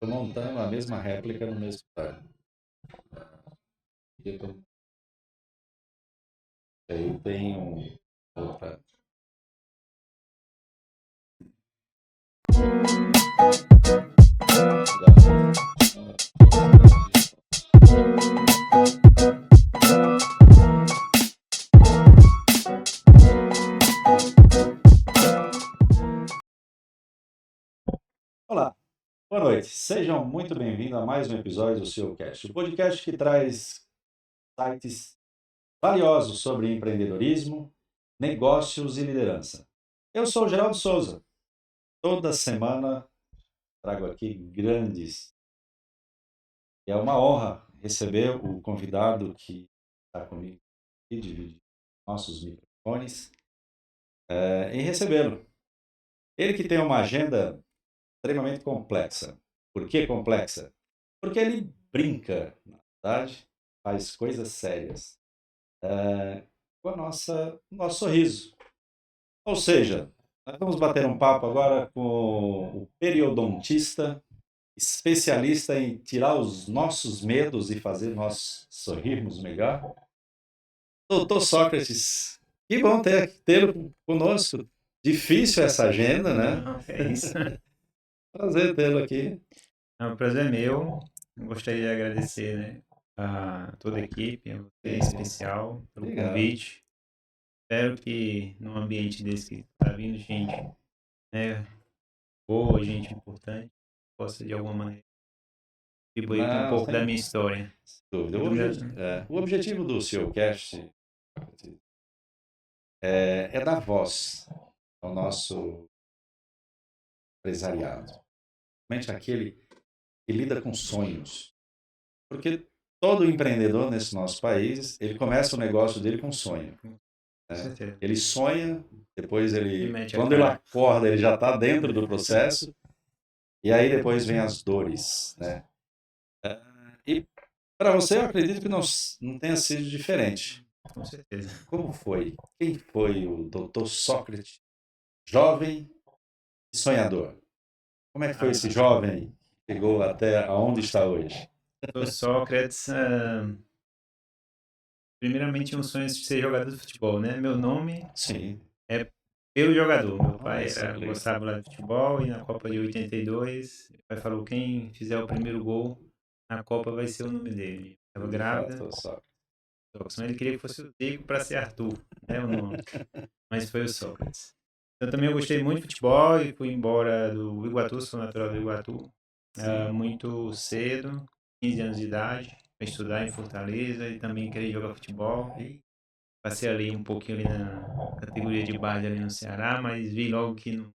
Tô montando a mesma réplica no meu escritório. Eu tô- Aí tem um. Opa. Olá, boa noite. Sejam muito bem-vindos a mais um episódio do seu Cast, o podcast que traz sites valiosos sobre empreendedorismo, negócios e liderança. Eu sou o Geraldo Souza. Toda semana trago aqui grandes. E é uma honra receber o convidado que está comigo e dividir nossos microfones e recebê-lo. Ele que tem uma agenda extremamente complexa. Por que complexa? Porque ele brinca, na verdade, faz coisas sérias com nosso sorriso. Ou seja, nós vamos bater um papo agora com o periodontista, especialista em tirar os nossos medos e fazer nós sorrirmos melhor. Doutor Sócrates, que bom tê-lo conosco. Difícil essa agenda, né? Não, é isso. Prazer tê-lo aqui. O prazer é meu. Eu gostaria de agradecer, né, a toda a equipe, a você em especial, pelo Obrigado. convite. Espero que num ambiente desse que está vindo gente, né, boa, gente importante, possa de alguma maneira contribuir com um Não, pouco da sem minha história. dúvida. E O, do meu... o objetivo do seu cast é dar voz ao nosso empresariado, principalmente aquele que lida com sonhos. Porque todo empreendedor nesse nosso país, ele começa o negócio dele com um sonho. Com certeza. Ele sonha, depois E ele, mete a quando ele cara. acorda, ele já está dentro do processo, e aí depois vem as dores, né? E para você, eu acredito que não tenha sido diferente. Com certeza. Como foi? Quem foi o Dr. Sócrates, jovem e sonhador? Como é que foi esse Ah, jovem que chegou até aonde está hoje? o Sócrates, primeiramente, tinha um sonho de ser jogador de futebol, né? Meu nome Sim. é pelo jogador. Meu Olha pai só que legal. gostava lá de futebol e na Copa de 82, meu pai falou: quem fizer o primeiro gol na Copa vai ser o nome dele. Estava De grávida, fato, Sócrates. mas ele queria que fosse o Zico para ser Arthur, né? O nome. Mas foi o Sócrates. Então também eu gostei muito de futebol e fui embora do Iguatu, sou natural do Iguatu, muito cedo, 15 anos de idade, para estudar em Fortaleza e também querer jogar futebol. Passei ali um pouquinho ali na categoria de base ali no Ceará, mas vi logo que não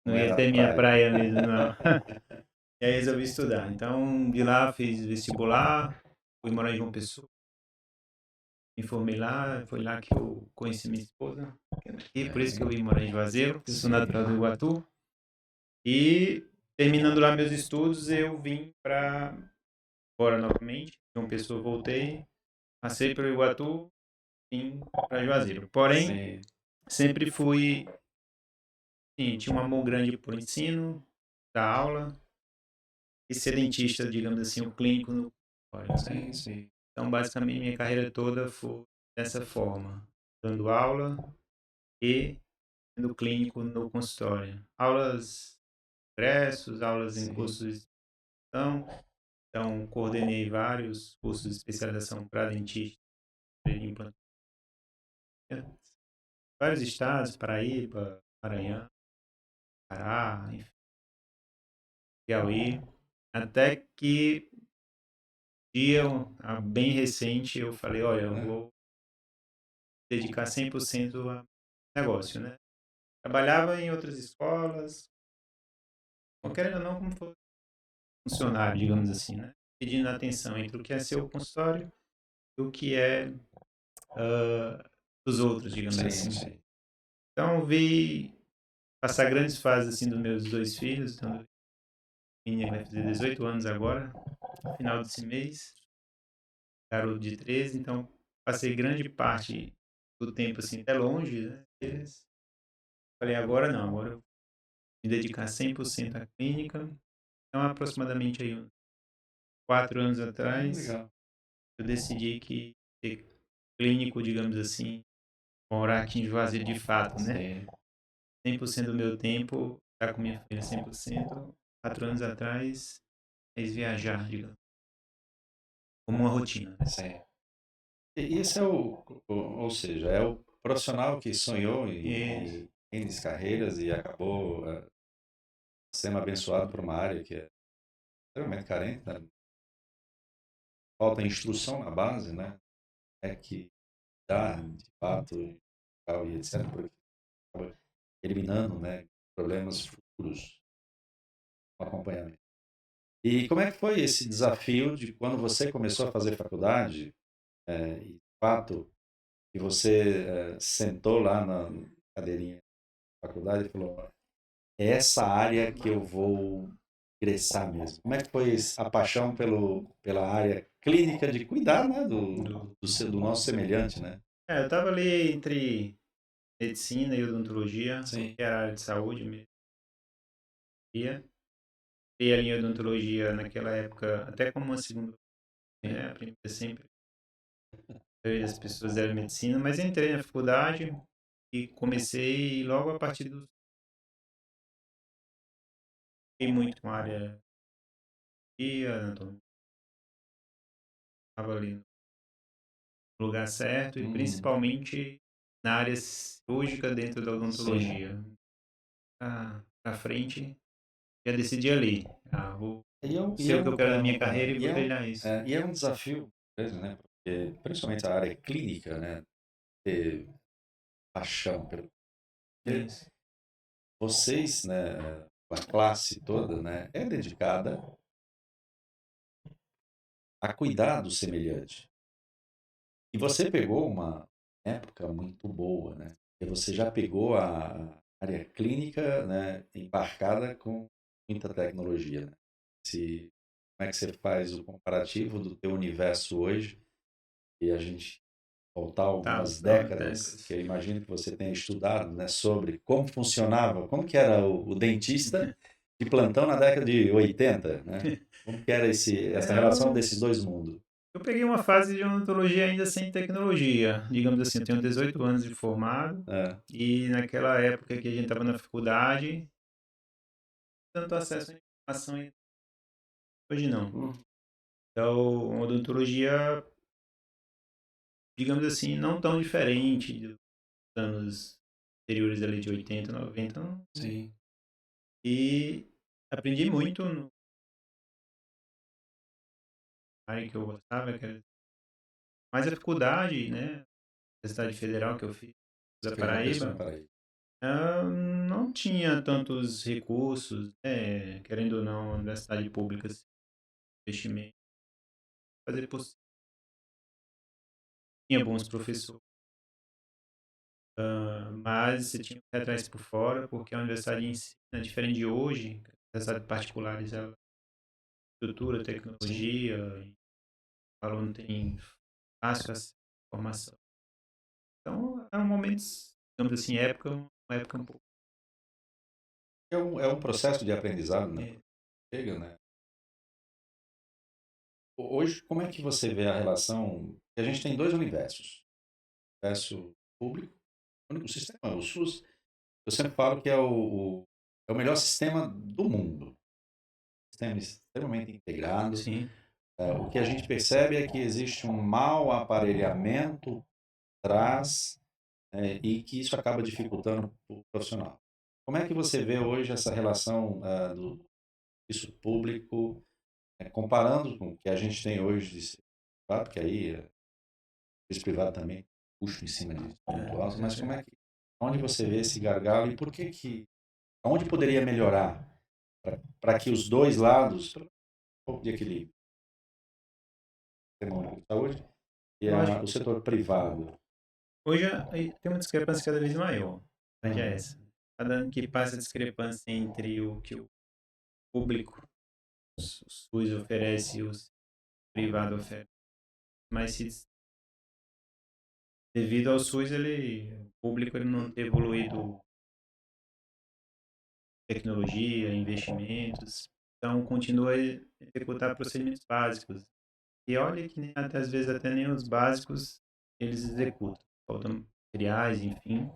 Não ia era ter minha praia. praia mesmo, não. E aí resolvi estudar. Então, de lá fiz vestibular, fui morar em João Pessoa, me formei lá, foi lá que eu conheci minha esposa. E por isso que eu vim morar em Juazeiro, que eu sou natural do Iguatu. E terminando lá meus estudos, eu vim para fora novamente. João Pessoa voltei, passei pelo Iguatu, vim para Juazeiro. Porém, Sim. sempre fui. Sim, tinha um amor grande por ensino, da aula e ser dentista, digamos assim, o clínico no consultório, né? Sim, sim. Então, basicamente, minha carreira toda foi dessa forma, dando aula e sendo clínico no consultório. Aulas, congressos, aulas em Sim. cursos de extensão. Então, coordenei vários cursos de especialização para dentista, de implante, vários estados, Paraíba, Maranhão, Pará, enfim, Piauí, até que dia bem recente eu falei, olha, eu vou dedicar 100% a negócio, né? Trabalhava em outras escolas, não querendo ou não, como funcionário, digamos assim, né? Pedindo atenção entre o que é seu consultório e o que é dos outros, digamos Sim, assim. sim. Então, vi passar grandes fases assim dos meus dois filhos. Então, a menina vai fazer 18 anos agora, no final desse mês, garoto de 13. Então, passei grande parte do tempo assim, até longe, né, deles. Falei, agora não, agora eu vou me dedicar 100% à clínica Então, aproximadamente aí uns 4 anos atrás, Legal. eu decidi que ser clínico, digamos assim, morar aqui em Juazeiro de fato, né, Sim. 100% do meu tempo estar com minha família 100%. 4 anos atrás, fez viajar, digamos, como uma rotina, né. Sim. E esse é ou seja, é o profissional que sonhou Isso, em N carreiras e acabou sendo abençoado por uma área que é extremamente carente, né? Falta instrução na base, né? É que dá, de fato, e tal, e etc., porque acaba eliminando, né, problemas futuros com acompanhamento. E como é que foi esse desafio de quando você começou a fazer faculdade, e de fato, que você sentou lá na cadeirinha da faculdade e falou: é essa área que eu vou ingressar mesmo. Como é que foi a paixão pela área clínica de cuidar, né, do do nosso semelhante, né? eu estava ali entre medicina e odontologia, Sim, que era a área de saúde mesmo. E a linha odontologia naquela época, até como uma segunda, sim. né, a primeira sempre, a maioria das pessoas era medicina, mas entrei na faculdade e comecei logo a partir dos fiquei muito com a área de anatomia, estava ali no lugar certo e Uhum. principalmente na área cirúrgica dentro da Sim. odontologia. Pra frente, já decidi ali, vou E sei o que eu quero da minha carreira e vou trilhar isso. é um desafio mesmo, né? Porque, principalmente a área clínica, né? Ter paixão pelo. Porque Isso. vocês, né? A classe toda, né? É dedicada a cuidar do semelhante. E você pegou uma época muito boa, né? Porque você já pegou a área clínica, né, embarcada com muita tecnologia, né? Como é que você faz o comparativo do teu universo hoje e a gente voltar Tá, algumas tá, décadas, que décadas. eu imagino que você tenha estudado, né, sobre como funcionava, como que era o dentista de plantão na década de 80, né? Como que era essa relação Eu desses dois mundos? eu peguei uma fase de odontologia ainda sem tecnologia, digamos assim, eu tenho 18 anos de formado, É. e naquela época que a gente estava na faculdade, tanto acesso à informação e hoje não. Hum. Então, odontologia, digamos assim, não tão diferente dos anos anteriores ali de 80, 90, não. Sim. E aprendi muito no área que eu gostava, que era mais a faculdade, né, Universidade Federal que eu fiz Você da fez uma pessoa em Paraíba, Paraíba. não tinha tantos recursos, né, querendo ou não, a universidade pública, assim, investimento, fazer possível. Tinha bons professores, mas você tinha que ir atrás por fora, porque a universidade ensina diferente de hoje, a universidade particulares, ela estrutura, Sim. tecnologia, e o aluno tem fácil acesso à informação. Então, é um momento, digamos assim, uma época um pouco. É um processo de aprendizado, né? É, Chega, né? Hoje, como é que você vê a relação? Que a gente tem dois universos. O universo público, o único sistema, o SUS. Eu sempre falo que é o melhor sistema do mundo. Sistema extremamente integrado. sim, O que a gente percebe é que existe um mau aparelhamento atrás, e que isso acaba dificultando o profissional. Como é que você vê hoje essa relação do serviço público, comparando com o que a gente tem hoje de serviço privado, porque aí serviço privado também puxa em cima disso muito com alto, mas como certeza. é que, onde você vê esse gargalo e por que, onde poderia melhorar para que os dois lados, um pouco de equilíbrio, o sistema único de saúde e Eu acho que o setor privado? hoje tem uma discrepância cada vez maior. A verdade é Uhum. essa. Cada ano que passa a discrepância entre o que o público, o SUS oferece e o privado oferece. Mas devido ao SUS, o público ele não ter evoluído tecnologia, investimentos. Então, continua a executar procedimentos básicos. E olha que nem, até, às vezes até nem os básicos eles executam. Faltam materiais, enfim.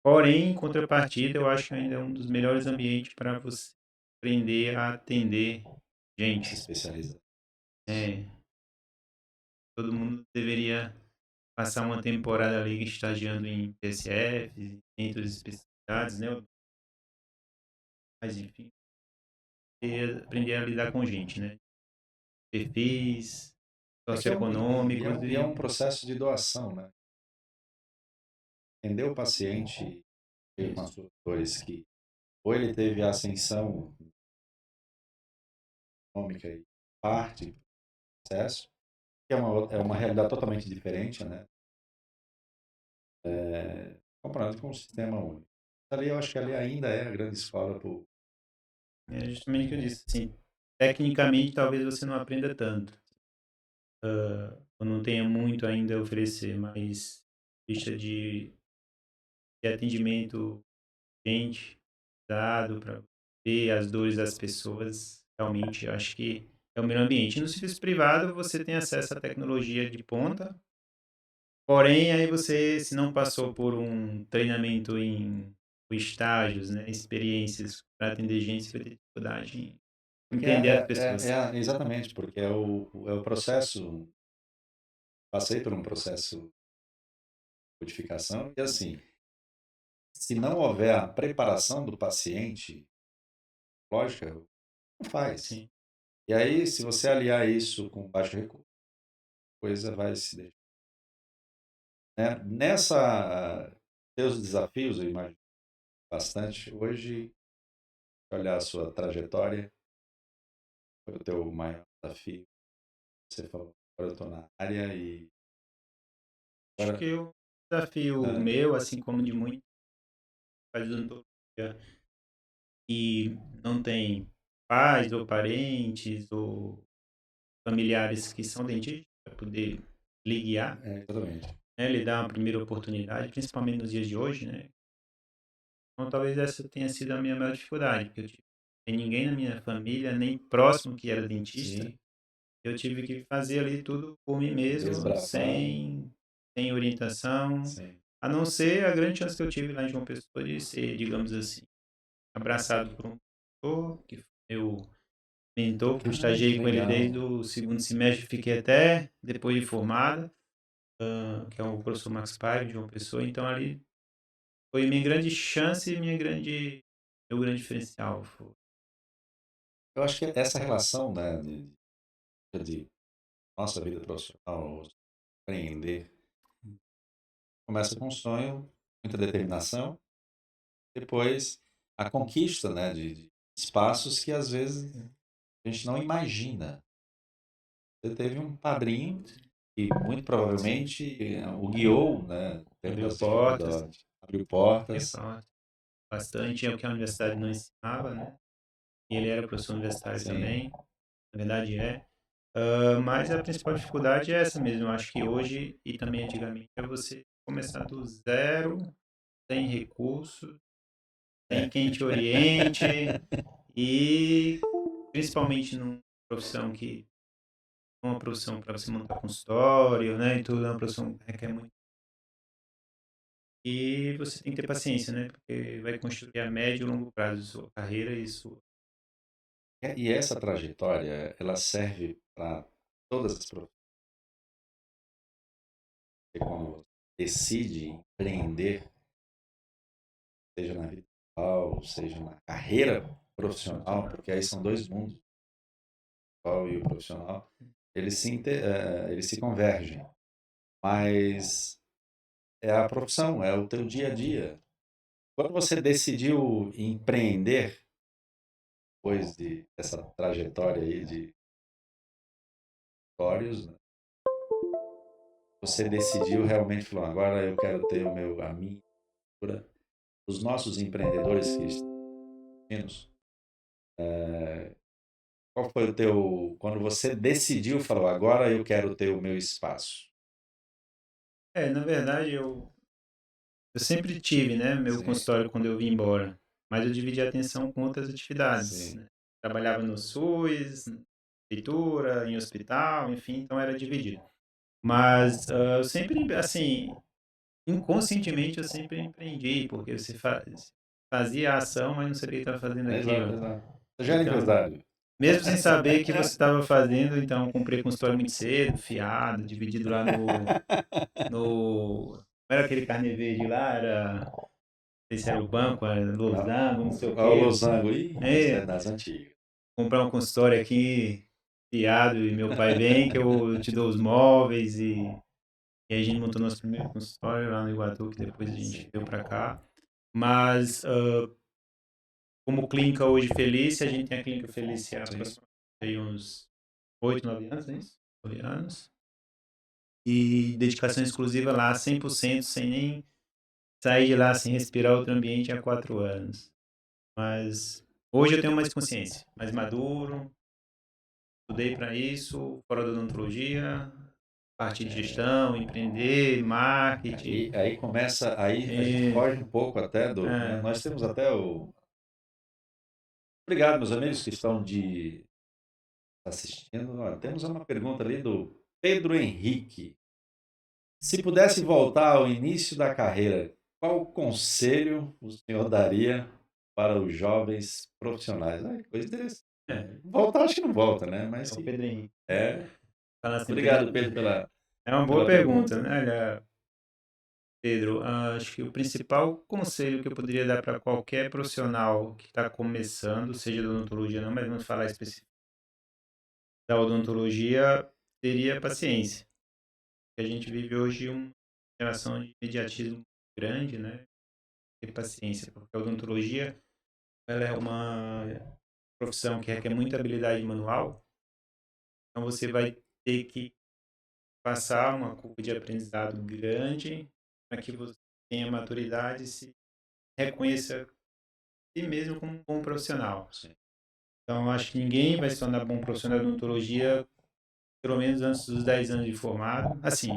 Porém, em contrapartida, eu acho que ainda é um dos melhores ambientes para você aprender a atender Se gente. especializa. É, todo mundo deveria passar uma temporada ali estagiando em PSF, entre as especialidades, né? Mas, enfim, e aprender a lidar com gente, né? Perfis É que socioeconômicos é e um processo de doação, né? Entender o paciente com as isso. suas dores que ou ele teve a ascensão econômica e parte do processo, que é uma realidade totalmente diferente, né? Comparado com o sistema único. Ali eu acho que ali ainda é a grande escola por É justamente o que eu disse. Assim, tecnicamente, talvez você não aprenda tanto, ou não tenha muito ainda a oferecer, mas vista de atendimento, gente, dado para ver as dores das pessoas, realmente eu acho que é o melhor ambiente. E no serviço privado, você tem acesso à tecnologia de ponta, porém, aí você, se não passou por um treinamento em estágios, né, experiências para atender gente, você vai ter dificuldade em porque entender as pessoas. exatamente, porque é o processo, passei por um processo de codificação e assim, se não houver a preparação do paciente, lógica, não faz. Sim. E aí, se você aliar isso com baixo recurso, a coisa vai se deixar. Né? Nessa, teus desafios, eu imagino bastante, hoje, olhar a sua trajetória, foi o teu maior desafio. Você falou, agora eu estou na área e Acho agora... que o desafio Ah, meu, assim como de muitos faz odontologia e não tem pais ou parentes ou familiares que são dentistas para poder lhe guiar, exatamente. né, lhe dar uma primeira oportunidade, principalmente nos dias de hoje, né? Então talvez essa tenha sido a minha maior dificuldade, porque eu tive sem ninguém na minha família, nem próximo que era dentista, Sim, eu tive que fazer ali tudo por mim mesmo, desbravar, sem orientação, sim. a não ser a grande chance que eu tive lá em João Pessoa de ser, digamos assim, abraçado por um professor, que foi meu mentor, que eu Ah, que estagiei com ele desde legal. o segundo semestre, fiquei até depois de formado, que é o professor Max Paiva, de João Pessoa. Então ali foi minha grande chance e meu grande diferencial. Eu acho que essa relação, né, de nossa vida profissional, empreender, começa com um sonho, muita determinação, depois a conquista, né, de espaços que às vezes a gente não imagina. Você teve um padrinho que muito provavelmente o guiou, né, dentro Abriu das portas, dificuldades, abriu abriu portas. portas bastante, é o que a universidade não ensinava, né? E ele era professor universitário Sim. também, na verdade é. Mas a principal dificuldade é essa mesmo. Eu acho que hoje e também antigamente é você começar do zero, sem recursos, sem É. quem te oriente e principalmente uma profissão para você montar consultório, né, e tudo, é uma profissão que requer muito. E você tem que ter paciência, né, porque vai construir a médio e longo prazo sua carreira e sua. E essa trajetória, ela serve para todas as profissões. Quando você decide empreender, seja na vida pessoal, seja na carreira profissional, porque aí são dois mundos, o pessoal e o profissional, eles se convergem. Mas é a profissão, é o teu dia a dia. Quando você decidiu empreender, depois dessa trajetória aí de histórias, né, você decidiu realmente falar, agora eu quero ter a minha cultura. Os nossos empreendedores que estão pequenos, qual foi o teu, quando você decidiu, falou, agora eu quero ter o meu espaço? Na verdade, eu sempre tive, né, meu Sim, consultório quando eu vim embora, mas eu dividi a atenção com outras atividades, sim, né. trabalhava no SUS, na prefeitura, em hospital, enfim, então era dividido. Mas eu sempre, assim, inconscientemente eu sempre empreendi, porque você fazia a ação, mas não sabia que estava fazendo Exato, aquilo. exato. Você já era Então, empresário. mesmo sem saber o que você estava fazendo, então comprei consultório muito cedo, fiado, dividido lá no... Não era aquele carnê verde lá, era... Não sei se era o banco, era Losango, não sei o O quê. Losango, isso é É, das antigas. comprar um consultório aqui, fiado, e meu pai vem que eu te dou os móveis e aí a gente montou nosso primeiro consultório lá no Iguatu, que depois a gente veio para cá. Mas como clínica hoje Felícia, a gente tem a clínica Felícia há aproximadamente uns 8, 9 anos, é isso? 9 anos. E dedicação exclusiva lá, 100%, sem nem sair de lá, sem respirar outro ambiente há 4 anos. Mas hoje eu tenho mais consciência, mais maduro, estudei para isso, fora da odontologia, parte de gestão, empreender, marketing. Aí começa, aí a gente foge um pouco até do, né? É, Nós temos até o... Obrigado, meus amigos que estão assistindo. Olha, temos uma pergunta ali do Pedro Henrique. Se pudesse voltar ao início da carreira, qual conselho o senhor daria para os jovens profissionais? Coisa interessante. Voltar acho que não volta, né? Mas é o Pedro Henrique. é. Fala assim, Obrigado, Pedro, pela, é uma boa pela pergunta, pergunta. né? Olha, Pedro, acho que o principal conselho que eu poderia dar para qualquer profissional que está começando, seja da odontologia não, mas vamos falar específico da odontologia, seria paciência. A gente vive hoje uma geração de imediatismo grande, né? Ter paciência, porque a odontologia ela é uma profissão que requer muita habilidade manual, então você vai ter que passar uma curva de aprendizado grande para que você tenha maturidade e se reconheça si mesmo como um bom profissional. Então, eu acho que ninguém vai se tornar bom profissional de odontologia pelo menos antes dos 10 anos de formado. Assim,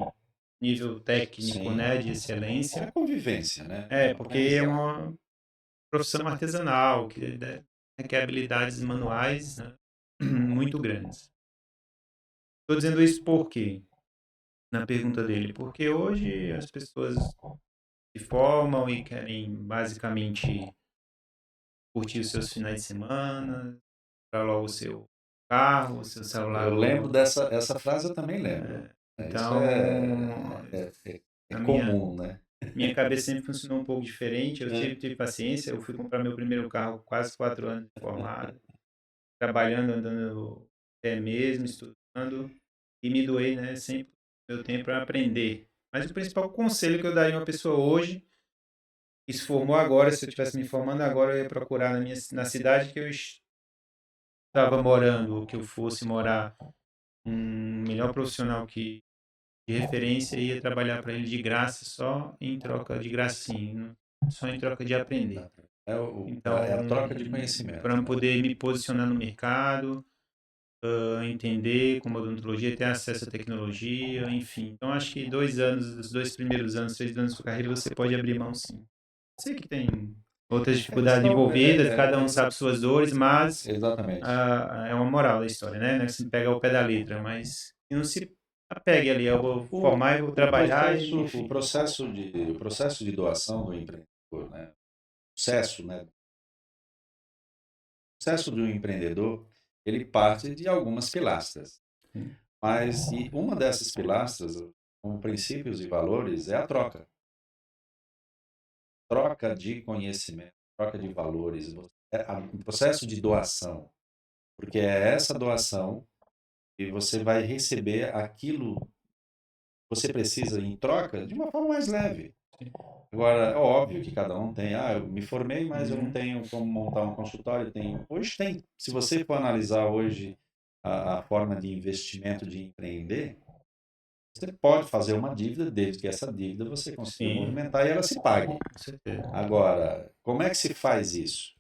nível técnico, Sim. né, de É excelência. convivência, né? Porque é uma profissão artesanal, que requer habilidades manuais, né, muito grandes. Estou dizendo isso por quê? Na pergunta dele, porque hoje as pessoas se formam e querem basicamente curtir os seus finais de semana, para logo o seu carro, o seu celular. Eu lembro dessa essa frase, eu também lembro. Isso Então, é a minha, comum, né? minha cabeça sempre funcionou um pouco diferente. Eu sempre tive paciência. Eu fui comprar meu primeiro carro quase 4 anos de formado, trabalhando, andando até mesmo, estudando, e me doei, né, sempre meu tempo para aprender. Mas o principal conselho que eu daria a uma pessoa hoje, que se formou agora, se eu estivesse me formando agora, eu ia procurar na cidade que eu estava morando, ou que eu fosse morar, um melhor profissional que de referência ia trabalhar para ele de graça, só em troca de gracinha, só em troca de aprender. Então, É a troca de conhecimento. para eu poder me posicionar no mercado, entender como a odontologia, ter acesso à tecnologia, enfim. Então, acho que 2 anos, os 2 primeiros anos, 3 anos da sua carreira, você pode abrir mão, sim. Sei que tem outras dificuldades envolvidas, cada um sabe suas dores, mas Exatamente. é uma moral da história, né? Não é que se pega ao pé da letra, mas não se apegue ali, eu vou formar e vou trabalhar, e, enfim. O processo de doação do empreendedor, né? O sucesso do empreendedor, ele parte de algumas pilastras. Mas e uma dessas pilastras, com princípios e valores, é a troca. Troca de conhecimento, troca de valores, um processo de doação. Porque é essa doação que você vai receber aquilo que você precisa em troca de uma forma mais leve. Agora, é óbvio que cada um tem, eu me formei, mas eu não tenho como montar um consultório. Hoje tem, se você for analisar hoje a forma de investimento de empreender, você pode fazer uma dívida, desde que essa dívida você consiga Sim. movimentar e ela se pague. Com certeza. Agora, como é que se faz isso?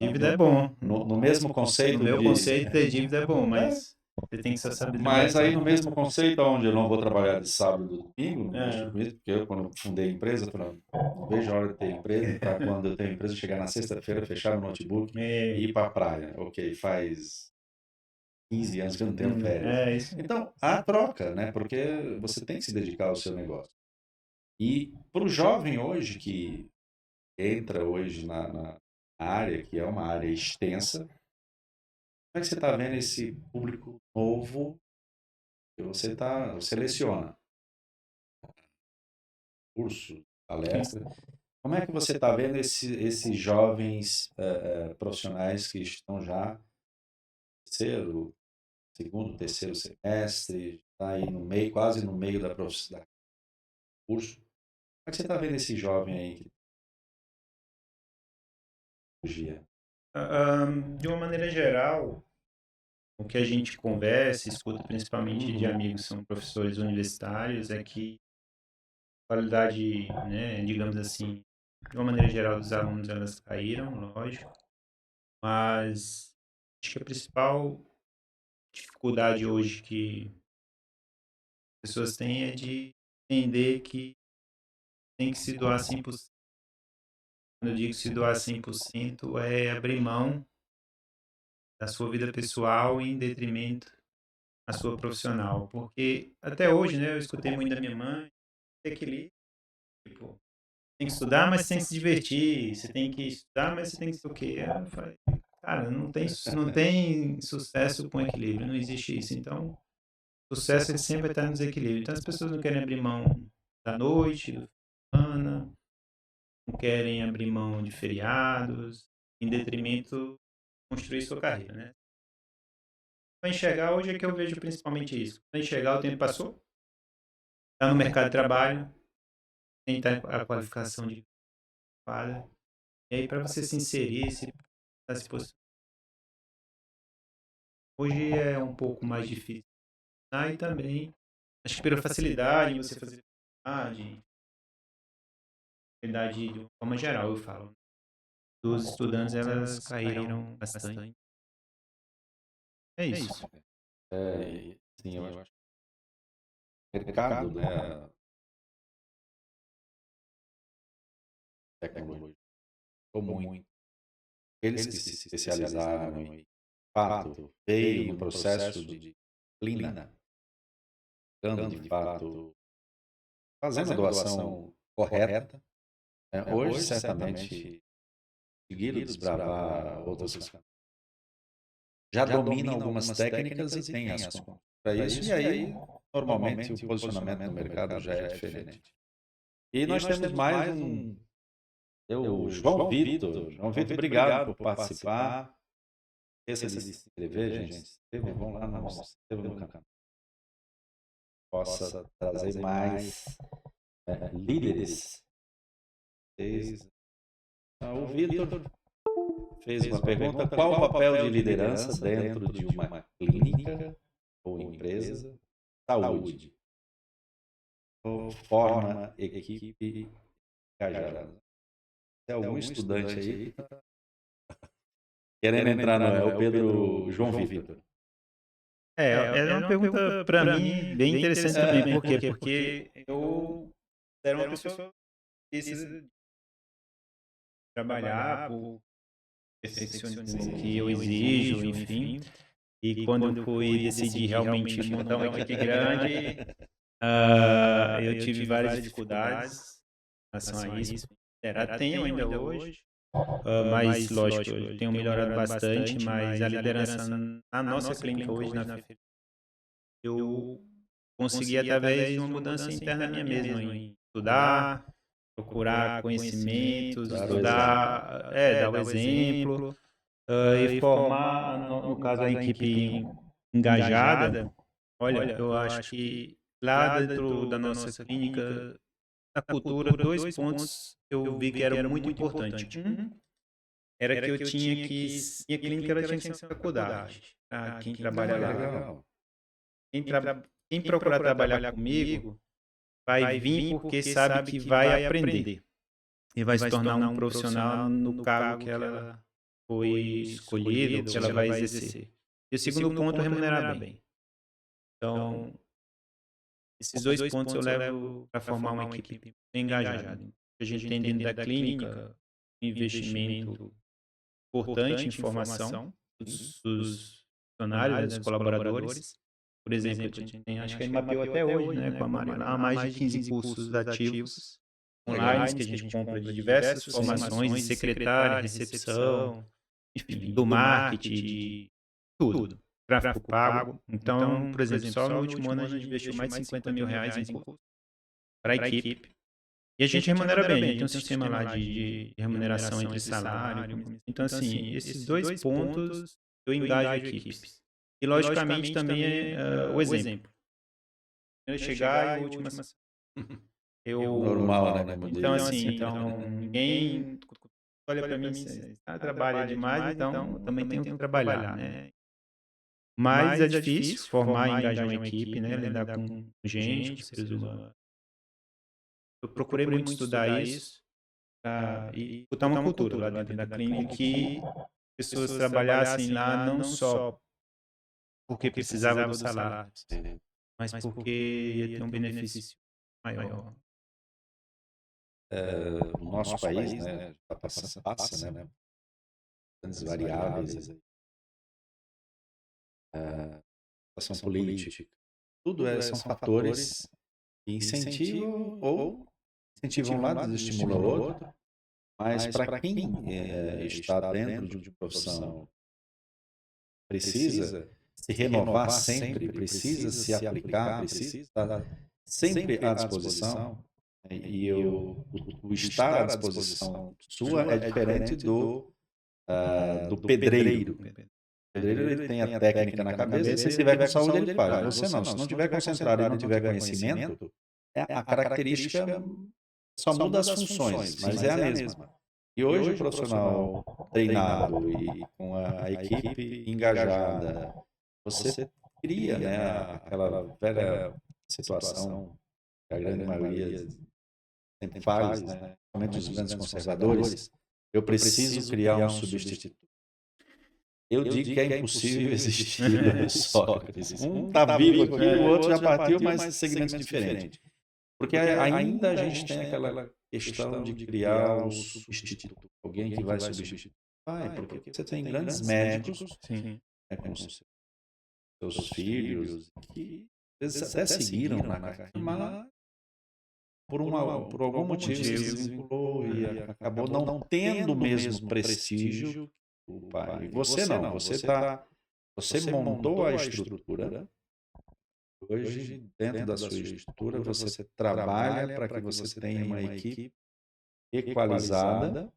Dívida é bom. No mesmo conceito No meu conceito, ter dívida é bom, mas Você tem que só saber Mas trabalhar. aí no mesmo conceito, onde eu não vou trabalhar de sábado e domingo, não É. mexo com isso, porque eu, quando fundei a empresa, eu falei, não vejo a hora de ter empresa, para quando eu tenho empresa, chegar na sexta-feira, fechar o notebook e ir para a praia. Ok, faz 15 anos que eu não tenho férias. É isso. Então, há troca, né? Porque você tem que se dedicar ao seu negócio. E para o jovem hoje, que entra hoje na área, que é uma área extensa, como é que você está vendo esse público novo que você seleciona? Curso, palestra. Como é que você está vendo esses jovens profissionais que estão já no terceiro, segundo, terceiro semestre, está aí no meio, quase no meio da profissão, curso? Como é que você está vendo esse jovem aí que dia? De uma maneira geral, o que a gente conversa, escuta principalmente de amigos que são professores universitários, é que a qualidade, né, digamos assim, de uma maneira geral dos alunos, elas caíram, lógico, mas acho que a principal dificuldade hoje que as pessoas têm é de entender que tem que se doar 100%. Quando eu digo se doar 100%, é abrir mão da sua vida pessoal em detrimento da sua profissional. Porque até hoje, né, eu escutei muito da minha mãe, equilíbrio, tipo, tem que estudar, mas você tem que se divertir, você tem que estudar, mas você tem que o quê? Eu falei, cara, não tem sucesso com equilíbrio, não existe isso. Então, sucesso ele sempre vai estar no desequilíbrio. Então, as pessoas não querem abrir mão da noite, do fim de semana, não querem abrir mão de feriados, em detrimento de construir sua carreira, né? Para enxergar, hoje é que eu vejo principalmente isso. Para enxergar, o tempo passou, está no mercado de trabalho, tem a qualificação de falha, e aí para você se inserir, se posicionar. Hoje é um pouco mais difícil. E também, acho que pela facilidade em você fazer facilidade de uma forma geral, eu falo. Dos estudantes, elas caíram bastante. É isso. Sim, eu acho que o mercado, né, tecnologia, mudou muito. Eles que se especializaram em fato, veio no processo de disciplina, dando de fato, fazendo a doação correta. Hoje, certamente, conseguiram desbravar outros caminhos. Já dominam algumas técnicas e têm as contas para isso, e aí, normalmente, o posicionamento no mercado já é diferente. E nós temos mais o João Vitor. João Vitor, obrigado por participar. Esqueça de se inscrever, gente. Se inscrevam, vão lá, não se inscrevam no canal. Possa trazer mais líderes. O Vitor fez uma pergunta: qual o papel de liderança dentro de uma clínica ou empresa de saúde? Forma equipe engajada. Tem algum estudante aí que está querendo entrar, não é? O Pedro João Vitor. É uma pergunta para mim bem interessante também. Por quê? Porque eu era uma pessoa que precisa trabalhar por perfeccionismo que eu exijo, enfim. E quando eu fui decidir realmente montar uma equipe grande, eu tive várias dificuldades em relação a isso. Tenho ainda hoje, mas lógico, eu tenho melhorado bastante, mas a liderança na nossa clínica hoje, na FEFE, eu consegui através de uma mudança interna minha mesma, em estudar, procurar conhecimentos, estudar, dar o exemplo, e formar, no caso, a equipe engajada. Olha, eu acho que lá dentro da nossa clínica, na cultura, 2 pontos eu vi que eram muito importantes. Era que eu tinha que... Minha clínica ela tinha que ser uma faculdade. Quem trabalha lá. Legal. Quem procurar trabalhar comigo vai vir porque sabe que vai aprender. E vai se tornar um profissional no cargo que ela foi escolhida, que ela vai exercer. E o segundo ponto é remunerar bem. Então, esses 2 pontos eu levo para formar uma equipe bem engajada. A gente tem dentro da clínica um investimento importante em formação dos funcionários, dos colaboradores. Por exemplo, a gente tem, acho que a gente mapeou até hoje, né, com a Mariana, há mais de 15 cursos ativos online que a gente compra de diversas formações, de secretária, recepção, enfim, do marketing, de tudo. Tráfego pago. Então, por exemplo, só no último ano a gente investiu mais de 50 mil reais em curso para a equipe. E a gente remunera bem, a gente tem um sistema lá de remuneração entre salário. Então, assim, esses 2 pontos eu engajo equipes. E, logicamente, também o exemplo. Eu chegar e a última... Eu, Normal, né? então, assim, ninguém olha para mim e diz, trabalha demais, então eu também tenho que trabalhar, né? Mas é difícil formar e engajar uma equipe, né? Lidar com gente, com seres humanos. Eu procurei muito estudar isso e botar uma cultura lá dentro da clínica que pessoas trabalhassem lá não só porque precisavam do salário, mas porque ia ter um benefício maior. O nosso país, né, passa, né, grandes variáveis, situação política, tudo são fatores que incentivam ou incentivam um lado, desestimulam o outro, mas para quem está dentro de uma profissão, precisa se renovar sempre, precisa se aplicar, precisa estar sempre à disposição, e o estar à disposição sua é diferente do pedreiro. O pedreiro ele tem a técnica na cabeça, se tiver com saúde ele faz. Você não, se não tiver concentrado e não tiver conhecimento, a característica só muda as funções, mas é a mesma. E hoje o profissional treinado e com a equipe engajada, você cria, né, aquela velha situação que a grande maioria sempre faz, né, principalmente os grandes conservadores, eu preciso criar um substituto. Eu digo que é impossível existir Sócrates. Um está vivo aqui, o outro já partiu, mas segmentos diferentes. Porque ainda a gente tem aquela questão de criar um substituto, alguém que vai substituir. Porque você tem grandes médicos, com seus filhos, que às vezes até seguiram na carreira, mas por algum motivo se desvinculou e acabou não tendo o mesmo prestígio que o pai. E você não, você montou a estrutura. Hoje, dentro da sua estrutura, você trabalha para que você tenha uma equipe equalizada.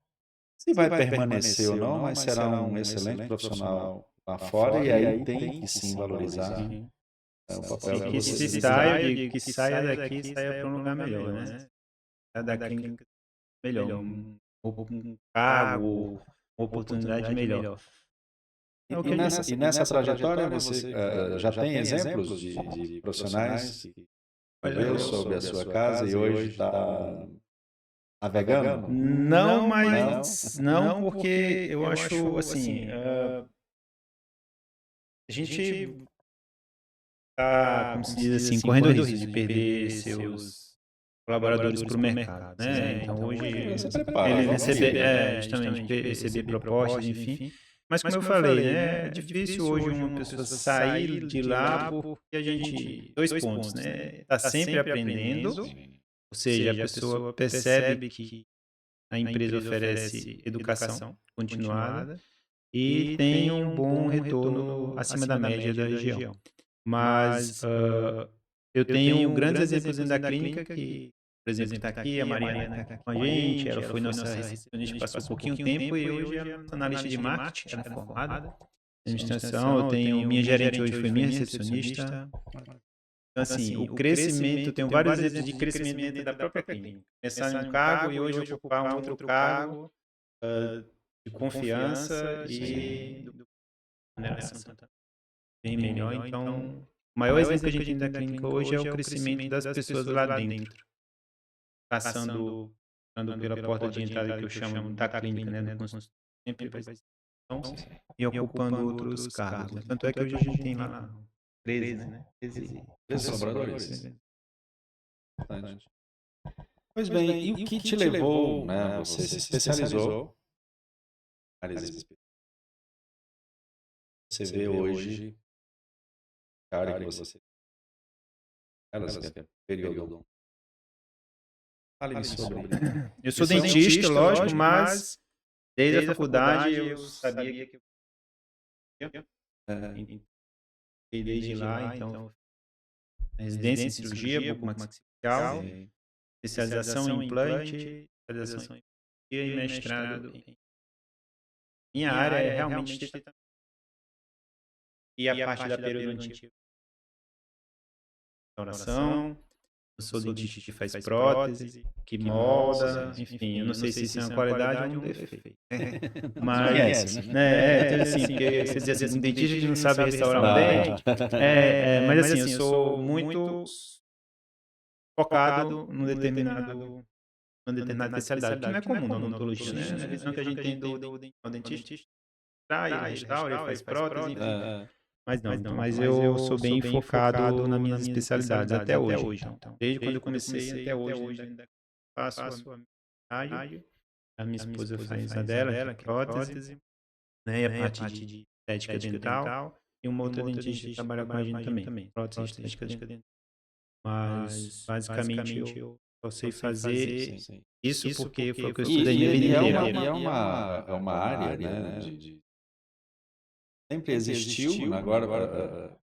Se vai permanecer ou não, mas será um excelente profissional lá fora, e aí tem que sim valorizar o papel E que que você se saia, eu digo, que saia daqui, saia para um lugar melhor, né? Saia da clínica melhor, um cargo, uma oportunidade melhor. E nessa trajetória você já tem exemplos de profissionais que viveu sobre a sua casa e hoje está navegando? Não, mas não, porque eu acho assim, a gente está, como se diz assim, correndo o risco de perder seus colaboradores para o mercado, né? Então hoje ele receber, justamente receber propostas, enfim. Mas como eu falei, né, é difícil hoje uma pessoa sair de lá porque a gente, 2 pontos, né? Está sempre aprendendo, ou seja, a pessoa percebe que a empresa oferece educação continuada e tem um bom retorno acima da média da região. Mas eu tenho grandes exemplos dentro da clínica que, por exemplo, está aqui a Mariana está com a gente, ela foi nossa recepcionista, passou um pouquinho tempo e hoje é analista de marketing, ela é formada em administração. Eu tenho, minha gerente hoje foi minha recepcionista. Então, assim, o crescimento, eu tenho vários exemplos de crescimento dentro da própria clínica. Começar em um cargo e hoje ocupar um outro cargo de confiança e de remuneração bem melhor. Então, o maior exemplo que a gente tem da clínica hoje é o crescimento das pessoas lá dentro, passando pela porta de entrada que eu chamo da clínica, né, do consultório, sempre vai ser, e ocupando outros cargos. Tanto é que hoje a gente tem lá 13, né? 13 13 colaboradores. colaboradores. Importante. Pois bem, e o que te levou, né? Você se especializou em áreas. Você vê hoje, cara, que você elas que é período. Fale sobre. Eu sou dentista, lógico, mas desde a faculdade eu sabia que eu e desde lá, então, residência em cirurgia bucomaxilar, especialização em implante, especialização em cirurgia e mestrado em... Minha área é realmente esteticamente. E a parte da periodontia. Restauração, eu sou dentista que faz prótese, que molda, enfim, eu não sei se isso é uma qualidade ou um defeito. Mas, né, assim, porque você diz assim, um dentista que não sabe restaurar um dente, mas assim, eu sou muito focado numa determinada especialidade, que não é comum na odontologia, né? A visão que a gente tem do dentista, ele restaura, ele faz prótese, enfim. Mas não, então, mas eu sou bem focado nas minhas especialidades até hoje. Então, desde quando eu comecei até hoje, ainda faço a minha a minha esposa faz a dela, que é prótese, né, e a parte de estética dental, e uma outra dentista que trabalha com a gente também, prótese e estética dental. Mas, basicamente, eu só sei fazer isso porque foi o que eu estudei minha vida inteira. E é uma área, né, sempre existiu, né, agora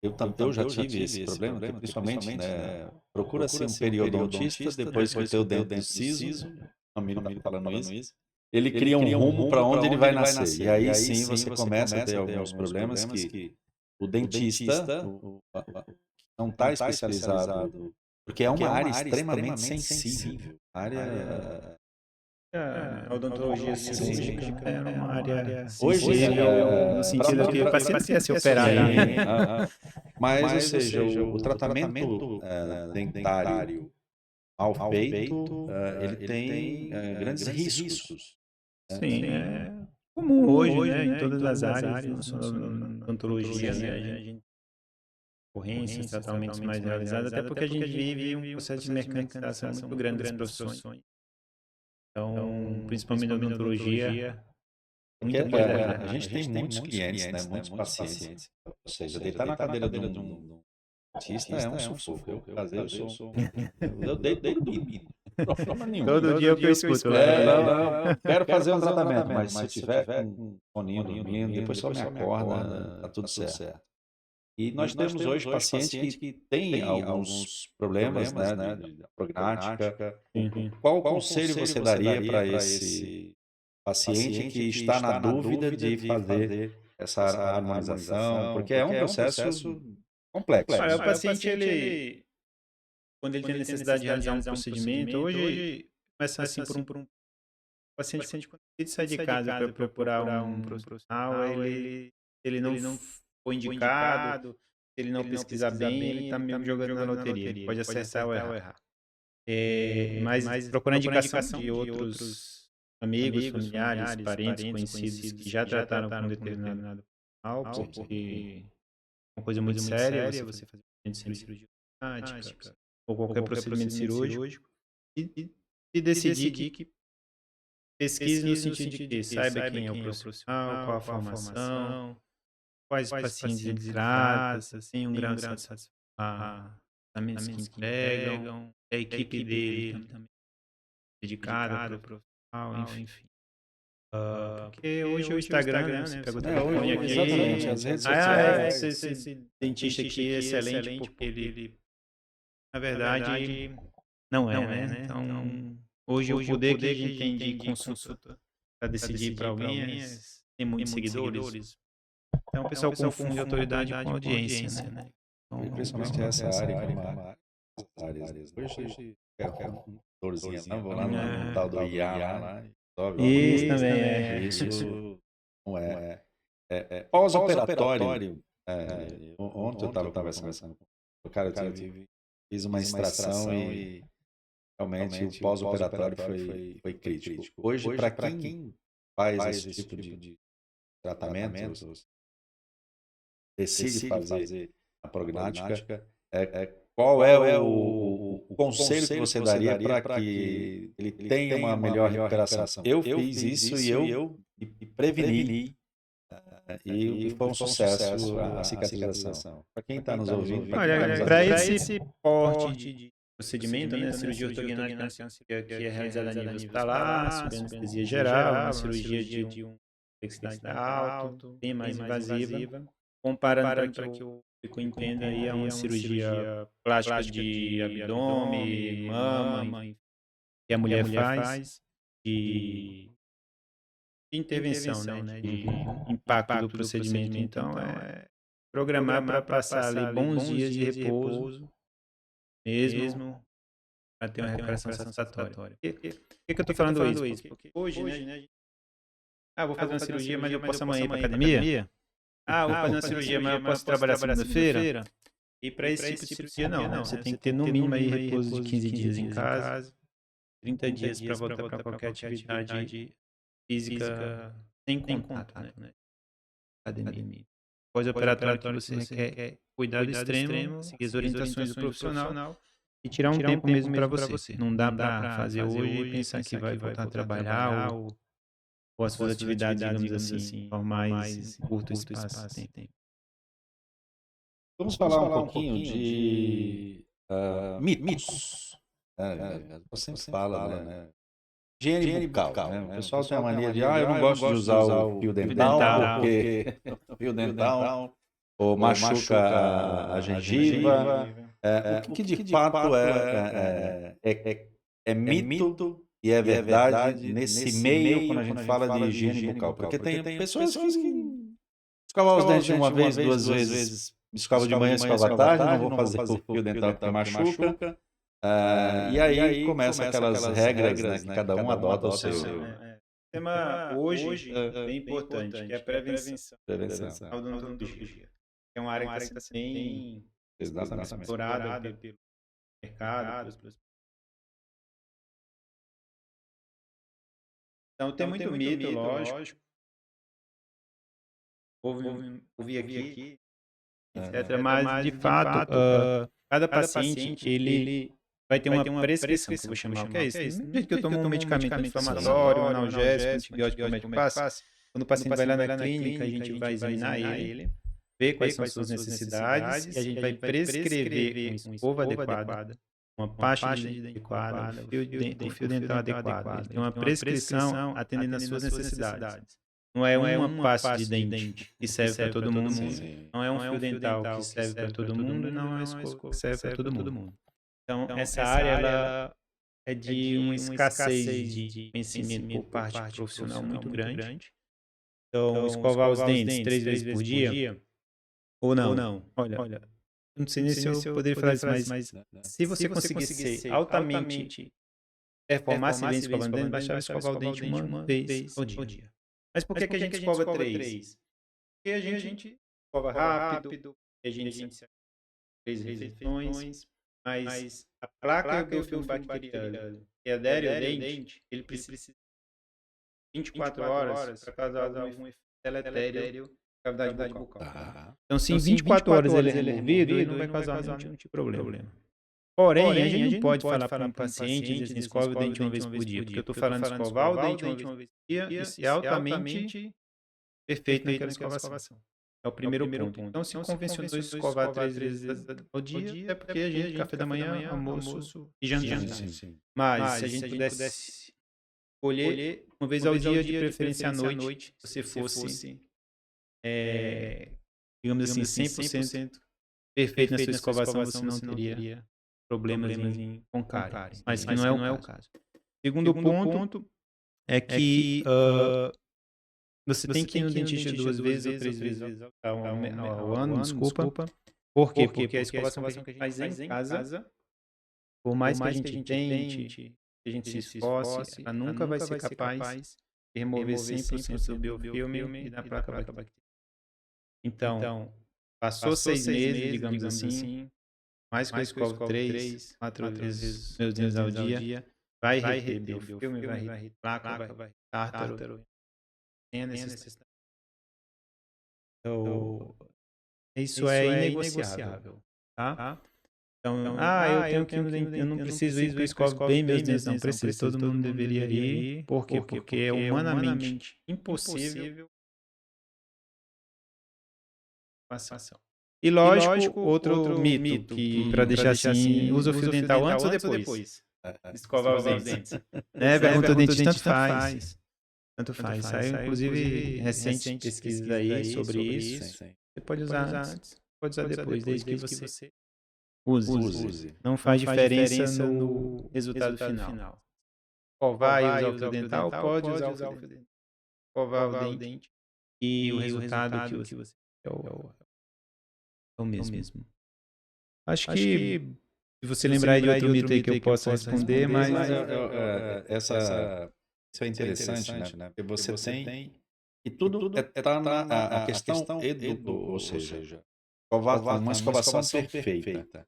eu já tive esse problema, que principalmente, né, procura-se um periodontista depois que o teu dente ciso, não me está falando isso, ele cria um rumo para onde ele vai nascer. E aí sim você começa a ter alguns problemas que o dentista não está especializado, porque é uma área extremamente sensível. A área... A odontologia cirúrgica é uma área Hoje, sensível, no sentido que o paciente quer se operar. Mas, ou seja, o tratamento dentário mal feito, ele tem grandes riscos. Sim, é comum hoje, né, em todas as áreas, não só na odontologia, né, a gente ocorrências, tratamentos mais realizados, até porque a gente vive um processo de mercantilização muito grande das profissões. Então, principalmente na odontologia, muita coisa a gente tem muitos clientes, né, muitos pacientes. Ou seja, deitar na cadeira de um dentista é um sufoco. Eu sou... Eu deito dormindo. Problema nenhum. Todo dia eu escuto. Eu quero fazer um tratamento, mas se eu tiver com soninho dormindo, depois só me acorda, tá tudo certo. E nós temos hoje pacientes que têm alguns problemas, né, de prognática. Qual o conselho você daria para esse paciente que está na dúvida de fazer essa harmonização? Porque é um processo complexo. Olha, o paciente, ele, quando ele tem necessidade de realizar um procedimento, hoje começa assim por um paciente quando ele sai de casa para procurar um profissional, ele não foi indicado, se ele não pesquisar bem, ele está mesmo jogando na loteria, ele pode acertar ou errar. Mas procurar indicação de outros amigos, familiares, parentes, conhecidos que já trataram com determinado mal, porque é uma coisa muito séria você fazer cirurgia plástica ou qualquer procedimento cirúrgico e decidir que pesquise no sentido de que saiba quem é o profissional, qual a formação, quais pacientes ele trata, tem um grau de satisfação, tratamentos que entregam, a equipe dele também dedicada para o profissional, enfim. Porque hoje o Instagram, né, você pega o telefone aqui, exatamente, as redes sociais. Esse dentista aqui é excelente porque ele, na verdade, não é, né? Então, hoje o poder que a gente tem de consulta para decidir para alguém tem muitos seguidores. Então, o pessoal confunde autoridade com audiência, né? E principalmente essa área, como áreas. Hoje é uma dorzinha, não vou lá no tal do IA lá. Isso também é. Isso não é. Pós-operatório. Ontem eu estava conversando com o cara, eu fiz uma extração e realmente o pós-operatório foi crítico. Hoje, para quem faz esse tipo de tratamento, decide fazer prognática, qual é o conselho que você daria para que ele tenha uma melhor recuperação? Eu fiz isso e eu me preveni, e foi um sucesso a cicatrização. Para quem está nos ouvindo, para quem está nos Olha, para assistindo. esse porte de procedimento, né, cirurgia ortognática é uma cirurgia que é realizada a nível hospitalar, sob anestesia geral, uma cirurgia de complexidade alta, bem mais invasiva, comparando para que o público entenda aí é uma cirurgia plástica de abdômen, mama, que a mulher faz, de intervenção, né, de impacto do procedimento. Então, é programar para passar ali bons dias de repouso, mesmo para ter uma recuperação satisfatória. Por que eu estou falando isso? Porque hoje, né, vou fazer uma cirurgia, mas eu posso amanhã ir para academia? Vou fazer uma cirurgia, mas eu posso trabalhar segunda-feira? E para esse tipo de cirurgia, não. Você tem que ter no mínimo aí repouso de 15 dias em casa, 30 dias para voltar para qualquer atividade física sem contato, né? Academia. Pós-operatório que você requer cuidado extremo, seguir as orientações do profissional e tirar um tempo mesmo para você. Não dá para fazer hoje e pensar que vai voltar a trabalhar ou as suas atividades, digamos assim, normais em curto espaço de tempo. Vamos falar um pouquinho de mitos. Você sempre fala, né? Higiene bucal, né? O pessoal tem a mania de, eu não gosto de usar o fio dental, porque o fio dental ou machuca a gengiva. O que de fato é mito e é verdade nesse meio quando a gente fala de higiene bucal? Porque tem pessoas que escovam os dentes uma vez, duas vezes, escova de manhã, escova à tarde, não vou fazer o fio dental porque machuca. E aí começa aquelas regras, né, que cada um adota o seu. O tema hoje é bem importante, que é a prevenção. A odontologia. É uma área que está sendo bem explorada pelo mercado. Então tem muito mito, lógico. Ouvi aqui, etc. Mas, de fato, cada paciente, ele vai ter uma prescrição, que eu vou chamar. O que é isso? Do jeito que eu tomo um medicamento inflamatório, um analgésico, um antibiótico, o médico passa. Quando o paciente vai lá na clínica, a gente vai examinar ele, ver quais são as suas necessidades e a gente vai prescrever uma escova adequada, uma pasta de dente adequada, o fio dental adequado. Ele tem uma prescrição atendendo às suas necessidades. Não é uma pasta de dente que serve para todo mundo, não é um fio dental que serve para todo mundo e não é uma escova que serve para todo mundo. Então, essa área ela é de uma escassez de conhecimento por parte profissional muito grande. Então, escovar os dentes 3 vezes por dia ou não? Olha, não sei nem se eu poderia falar isso, mas se você conseguir ser altamente performance bem escovando dente, basta escovar o dente uma vez ao dia. Mas por que a gente escova 3? Porque a gente escova rápido, a gente se 3 refeições, mas a placa e o biofilme bacteriano que adere ao dente, ele precisa de 24 horas para causar algum efeito deletério na cavidade bucal. Então, se em 24 horas ele é removido, ele não vai causar nenhum tipo de problema. Porém, a gente não pode falar para um paciente, dizer assim, escove o dente uma vez por dia, porque eu estou falando de escovar o dente uma vez por dia, isso é altamente perfeito naquela escovação. É o primeiro ponto. Então, se convencionou escovar 3 vezes ao dia, é porque a gente, café da manhã, almoço e jantar. Mas, se a gente pudesse escolher uma vez ao dia, de preferência à noite, se você fosse, digamos assim, 100% perfeito na sua escovação, você não teria problemas com cárie. Mas que não é o caso. Segundo ponto é que você tem que ir no dentista 2 vezes ou 3 vezes ao ano, desculpa. Por quê? Porque a escovação que a gente faz em casa, por mais que a gente tente, que a gente se esforce, ela nunca vai ser capaz de remover 100% do biofilme e da placa bacteriana. Então, passou 6 meses, digamos assim, mais que eu escovo 3, 4 vezes meus dentes ao dia, vai reter biofilme, vai reter placa, vai reter tártaro, tem a necessidade. Então, Isso é inegociável, tá? Então, eu tenho que ir eu não preciso ir porque eu escovo bem meus dentes. Não preciso, todo mundo deveria ir. Por quê? Porque é humanamente impossível passar. E lógico, outro mito que, para deixar assim, usa o fio dental antes ou depois de escovar os dentes? Né? Pergunta o dentista, tanto faz. Tanto faz. Saiu, inclusive, recentes pesquisas aí sobre isso. Você pode usar antes, pode usar depois, desde que você use. Não faz diferença no resultado final. Escovar e usar o fio dental, pode usar o fio dental. Escovar o dente e o resultado que você é o mesmo. Acho que se você lembrar de outro mito aí que eu possa responder, mas isso é interessante, né? Porque você tem e tudo está na a questão ou seja, uma escovação perfeita.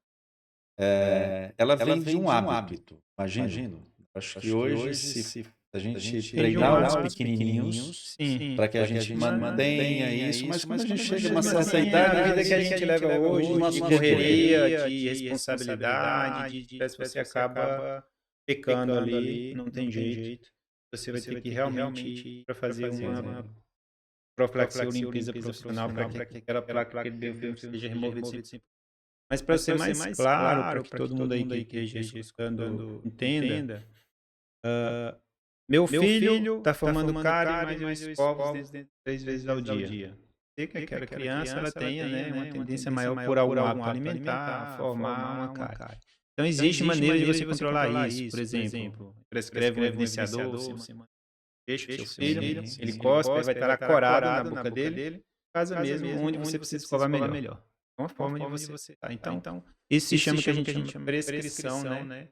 Ela vem de um hábito, imagino. Acho que hoje, se a gente treinar os pequenininhos para que a gente mantenha isso, mas quando a gente chega a uma certa idade, a vida que a gente leva hoje, de correria, de responsabilidade, você acaba pecando ali, não tem jeito. Você vai ter que realmente para fazer uma profilaxia ou limpeza profissional para que aquela placa, aquele biofilme seja removido. Mas para ser mais claro, para que todo mundo aí que esteja escutando entenda, meu filho está formando cárie, mas eu escovo os dentes 3 vezes ao dia. Sei que aquela criança ela tenha, né, uma tendência maior por algum hábito alimentar a formar uma cárie. Então existe maneira de você controlar isso. Por exemplo, prescreve um evidenciador, você deixa o seu filho, ele cospe, ele vai estar lá corado na boca dele, casa mesmo onde você precisa escovar melhor. É uma forma de você. Tá? Então, isso se chama que a gente chama prescrição, né?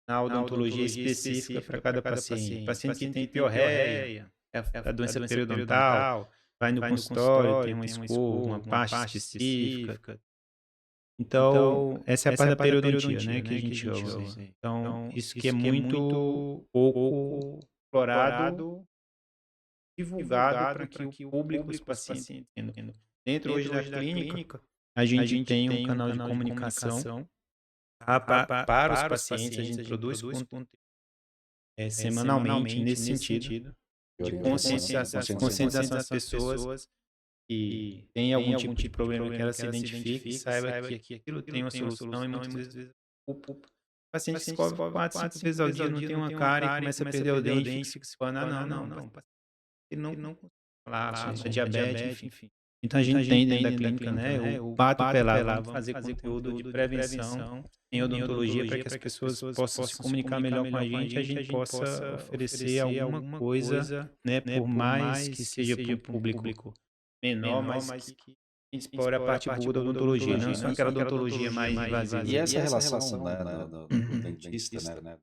Na odontologia específica para cada paciente. Paciente que tem piorreia, a doença periodontal, vai no consultório, tem uma escova, uma pasta específica. Então, essa é a parte da periodontia, né, que a gente chama. Então, isso que é muito pouco explorado, divulgado para que o público, os pacientes entendam. Dentro hoje da clínica, a gente tem um canal de comunicação para os pacientes, a gente produz conteúdo semanalmente nesse sentido de conscientização das pessoas que tem algum tipo de problema que ela se identifique e saiba que aquilo tem uma solução e muitas vezes o paciente se escova 4, 5 vezes ao dia, não tem uma cárie, começa a perder o dente, fica se falando, não. Ele não colapso, é diabetes, enfim. Então a gente tem dentro da clínica, né, o Pato Pelá, vamos fazer conteúdo de prevenção em odontologia para que as pessoas possam se comunicar melhor com a gente possa oferecer alguma coisa, né, por mais que seja para um público menor, mas que a gente explore a parte boa da odontologia, não só aquela odontologia mais invasiva. E essa relação, né, do dentista, né,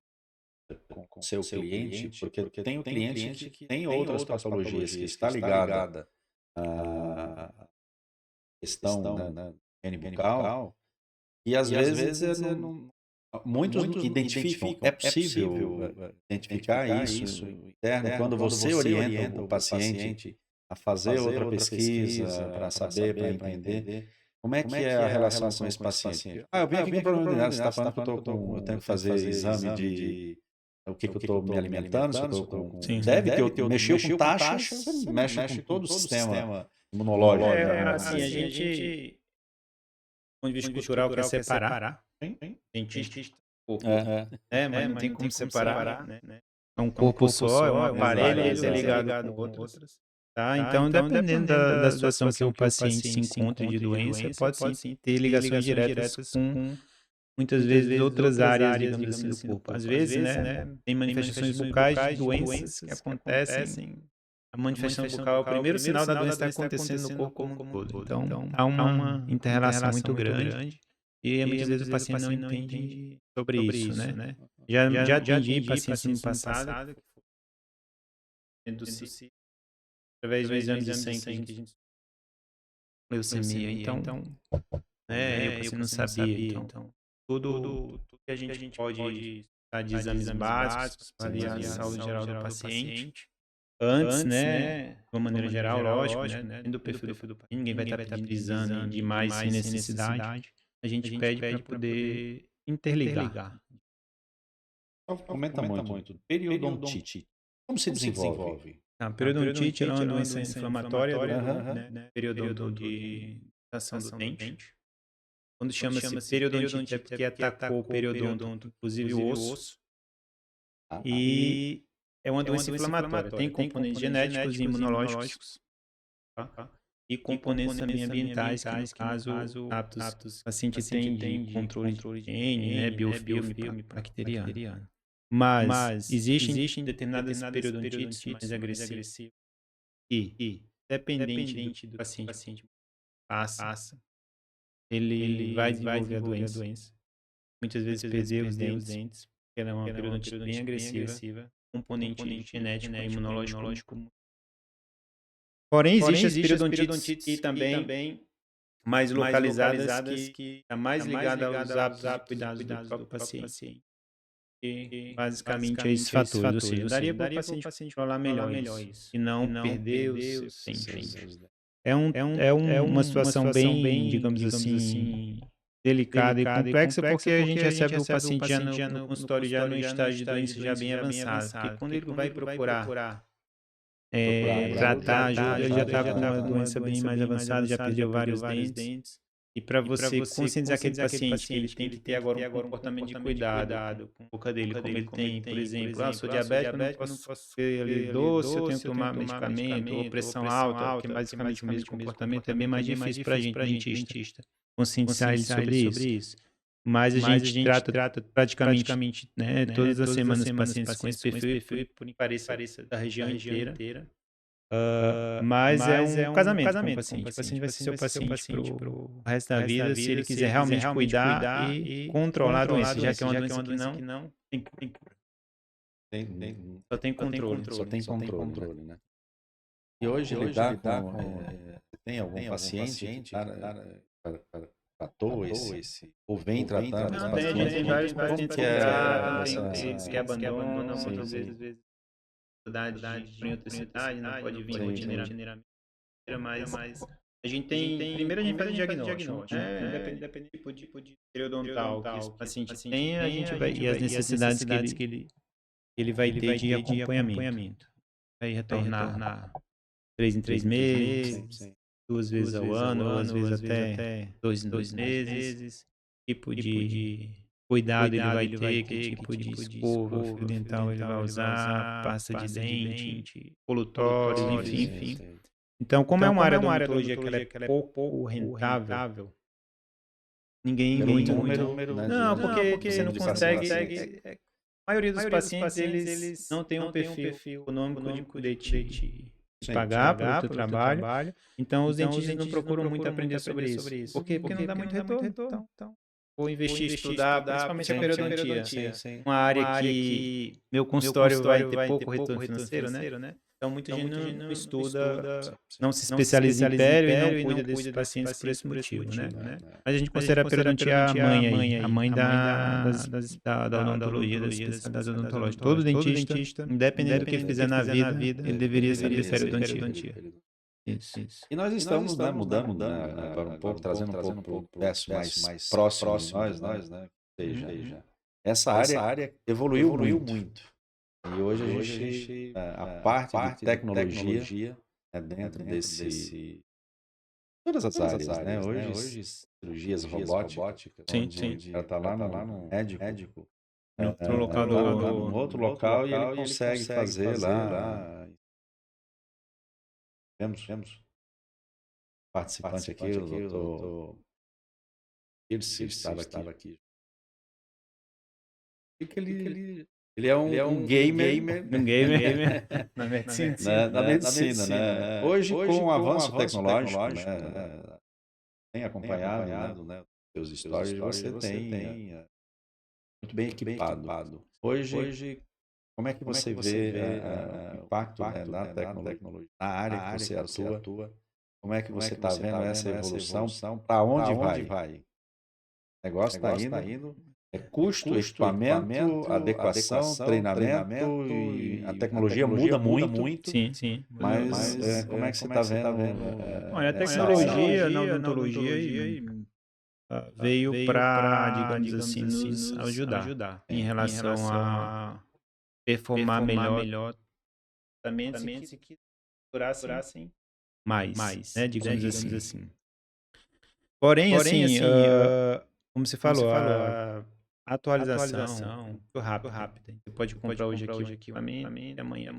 com seu cliente, porque tem o cliente que tem outras patologias que está ligada à questão, né, higiene bucal, e às vezes muitos identificam. É possível identificar isso interno quando você orienta o paciente a fazer outra pesquisa para saber, para entender. Como é que é a relação com esse paciente? Eu vim aqui com problema de dentário, você está falando que eu tenho que fazer exame de o que eu estou me alimentando, se eu estou com... Deve ter, mexeu com taxa, você mexe com todo o sistema imunológico. Assim, a gente, do ponto de vista cultural, quer separar dentista, corpo. Mas não tem como separar, né? É um corpo só, é um aparelho, ele é ligado com outros. Tá? Então, dependendo da situação que o paciente se encontra de doença, pode sim ter ligações diretas com, muitas vezes, outras áreas, digamos assim, do corpo. Às vezes, né, tem manifestações bucais de doenças que acontecem. A manifestação bucal é o primeiro sinal da doença que está acontecendo no corpo como um todo. Então, há uma inter-relação muito grande e muitas vezes o paciente não entende sobre isso, né? Já atendi pacientes no passado através do exame de sangue que a gente leucemia. Então, eu não sabia. Então, tudo que a gente pode estar de exames básicos para avaliar a saúde geral do paciente. Antes, né, de uma maneira geral, lógico, né, depende do perfil do paciente, ninguém vai estar pedindo exame demais sem necessidade. A gente pede para poder interligar. Então, comenta muito. Periodontite. Como se desenvolve? A periodontite ela é uma doença inflamatória do, Aham. né, periodonto de ação do dente. Quando chama-se periodontite é porque atacou o periodonto, inclusive o osso, Ah, e é uma doença inflamatória. Tem componentes genéticos e imunológicos, tá? E componentes também ambientais, que no caso, hábitos, o paciente tem de controle de higiene, né, biofilme bacteriano. Mas existem determinadas periodontites mais agressivas e, dependente do paciente passa, ele vai desenvolver a doença. Muitas vezes perder os dentes, porque ela é uma periodontite bem agressiva, componente genético e imunológico. Porém, existem as periodontites e também mais localizadas que é mais ligada aos hábitos e cuidados do próprio paciente. E basicamente é esses fatores, ou seja, daria para o paciente controlar melhor isso e não perder os seus dentes. É uma situação bem, digamos assim, delicada e complexa, porque a gente recebe o paciente já no consultório já no estágio de doença já bem avançado, porque quando ele vai procurar tratar, ele já está com uma doença bem mais avançada, já perdeu vários dentes. E para você conscientizar aquele paciente que ele tem que ter agora um comportamento de cuidado com a boca dele, como ele tem, por exemplo, eu sou diabético, eu não posso ter ali doce, eu tenho que tomar medicamento, ou pressão alta, porque basicamente o mesmo comportamento é bem mais difícil para a gente, dentista, conscientizar ele sobre isso. Mas a gente trata praticamente, né, todas as semanas pacientes com esse perfil, por pareça da região inteira. Mas é um casamento com o paciente. O paciente vai ser seu paciente pro resto da vida, se ele quiser realmente cuidar e controlar a doença, já que é uma doença que não tem cura. Só tem controle. Só tem controle, né? E hoje lidar com... tem algum paciente que tratou esse... Ou vem tratando esse Não, paciente? tem vários pacientes que essa- tratam, que abandonam, muitas vezes cidade em outra cidade, não pode vir rotineiramente, mas a gente primeiro a gente faz o diagnóstico, independente do tipo de periodontal que esse paciente tem, a gente vai, e as necessidades que ele vai ter de acompanhamento. Vai retornar 3 em 3 meses, 2 vezes ao ano, ou às vezes até 2 em 2 meses, tipo de cuidado ele vai ter, que tipo de escova, fio dental ele vai usar, pasta de dente, colutório, enfim. Então, como é uma área da odontologia que ela é pouco rentável, ninguém inventa muito. né, Não, porque você não de consegue. paciente. A maioria dos pacientes, eles não tem um perfil econômico de poder te pagar pelo teu trabalho. Então, os dentistas não procuram muito aprender sobre isso. Por quê? Porque não dá muito retorno. Então, vou investir, estudar, principalmente a periodontia. Uma área que meu consultório vai ter pouco retorno financeiro, né? Então, muita gente não estuda, não se especializa em pério e não cuida desses pacientes por esse motivo, né? Mas a gente considera a periodontia a mãe da odontologia, das especialidades odontológicas. Todo dentista, independente do que ele fizer na vida, ele deveria saber periodontia. Isso. E nós estamos, né, mudando, né, agora um pouco, trazendo um pouco para o verso mais próximo de nós, né? Ou seja, essa área evoluiu muito. E hoje a gente, a parte de tecnologia é dentro desse... Todas as áreas, né? Hoje, cirurgias robóticas, onde ela está lá no médico, No outro local num outro local e ele consegue fazer lá. Temos participante aqui, o doutor Tirce estava aqui. E que ele é um gamer na medicina. na medicina, né? Hoje, com o avanço tecnológico, né, tem acompanhado, né, seus stories, você tem muito bem equipado. Hoje, como é que você vê o impacto, né, da tecnologia na área que você atua? Como é que você está vendo essa evolução? Para onde vai? O negócio está indo Custo, equipamento, adequação, treinamento e a tecnologia muda muito, Sim. mas como é que você está vendo Olha, a essa... tecnologia na odontologia veio para, digamos assim, nos ajudar em relação a performar melhor tratamentos que durassem mais, né, digamos assim. Porém, assim, como você falou, a atualização muito rápida. Você pode comprar hoje aqui um equipamento, amanhã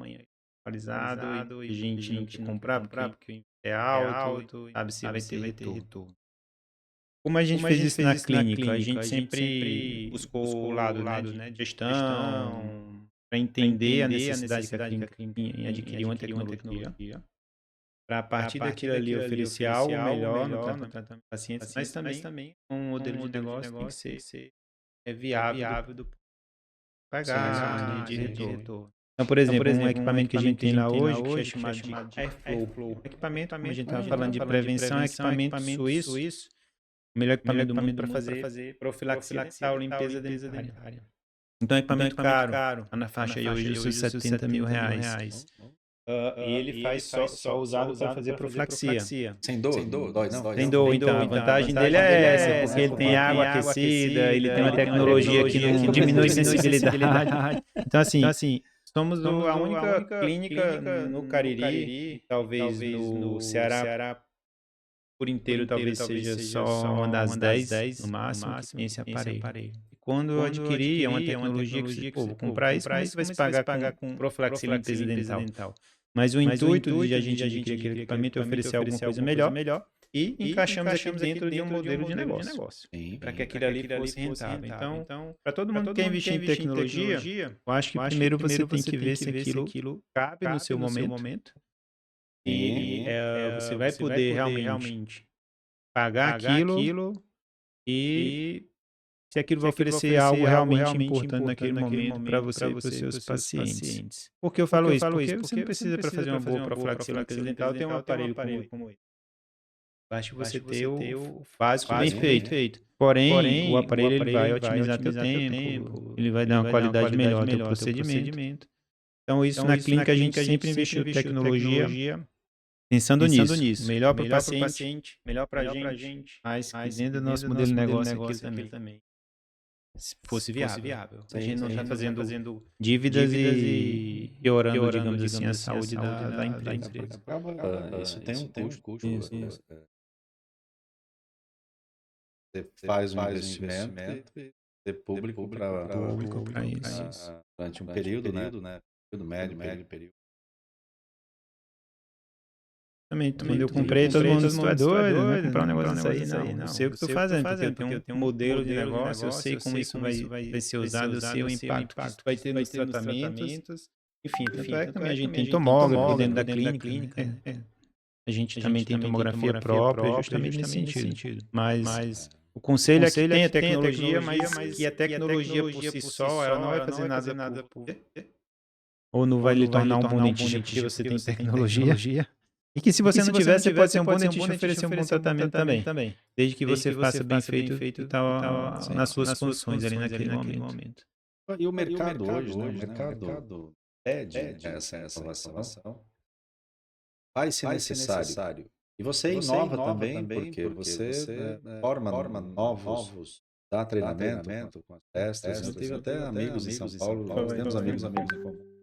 atualizado, e a gente não quer comprar porque o é alto, sabe se vai ter retorno. Como a gente fez isso na clínica, a gente sempre buscou o lado, né, de gestão, para entender a necessidade que a clínica tinha em adquirir uma tecnologia, para a partir daquilo ali oferecer algo melhor no tratamento dos pacientes, mas também um modelo de negócio tem que ser viável do pagar, de retorno. Então, por exemplo, um equipamento que a gente tem lá hoje, que é chamado de Airflow. Equipamento, como a gente estava falando de prevenção, é equipamento suíço, o melhor equipamento do mundo para fazer profilaxia dental, limpeza dentária. Então, é equipamento caro, está na faixa aí hoje dos R$70 mil. E ele faz só usado para fazer profilaxia. Sem dor? Não dói, não? Sem dor, então. A vantagem dele é essa, porque ele tem água aquecida, ele tem uma tecnologia que não diminui sensibilidade. Então, assim, somos a única clínica no Cariri, talvez no Ceará por inteiro, talvez seja só uma das 10 no máximo que tem esse aparelho. E quando eu adquiri, é uma tecnologia que você, vou comprar isso, mas você vai se pagar com profilaxia e limpeza dental. Mas o intuito de a gente adquirir aquele equipamento é oferecer alguma coisa melhor e encaixamos aqui dentro de um modelo de negócio, para que aquilo ali fosse rentável. Então, para todo mundo que quer investir em tecnologia, eu acho que primeiro você tem que ver se aquilo cabe no seu momento e você vai poder realmente pagar aquilo e se aquilo vai oferecer algo realmente importante naquele momento para você e para os seus pacientes. Por que eu falo isso? Porque você não precisa, para fazer uma boa profilaxia dental, ter um aparelho como esse. Basta você ter o básico bem feito. Porém, o aparelho ele vai otimizar teu tempo, ele vai dar uma qualidade melhor ao teu procedimento. Então, isso na clínica a gente sempre investiu em tecnologia pensando nisso. Melhor para o paciente, melhor para a gente, mas que dentro do nosso modelo de negócio aquilo também fosse viável. A gente não está fazendo dívidas e piorando, digamos assim, a saúde da empresa. Isso tem um custo. Você faz um investimento e ter público para isso. Durante um período, né? Período médio período. Também, quando eu comprei, todo mundo disse, tu é doido, vai comprar um negócio desse aí? Não, eu sei o que estou fazendo, porque eu tenho um modelo de negócio, eu sei como isso vai ser usado, eu sei o impacto que isso vai ter nos tratamentos. Enfim, tanto é que também a gente tem tomógrafo dentro da clínica. A gente também tem tomografia própria, justamente nesse sentido. Mas o conselho é que tenha tecnologia, mas que a tecnologia por si só, ela não vai fazer nada por... Ou não vai lhe tornar um bom dentista porque você tem tecnologia. E que se você não tiver, você pode ser um bom dentista e oferecer um bom tratamento também. Desde que você faça bem feito e tal, nas suas condições ali naquele momento. E o mercado hoje, né? O mercado pede essa inovação. Vai ser necessário. E você inova também, porque você forma novos, dá treinamento com as testes. Eu tive até amigos em São Paulo, nós temos amigos em comum.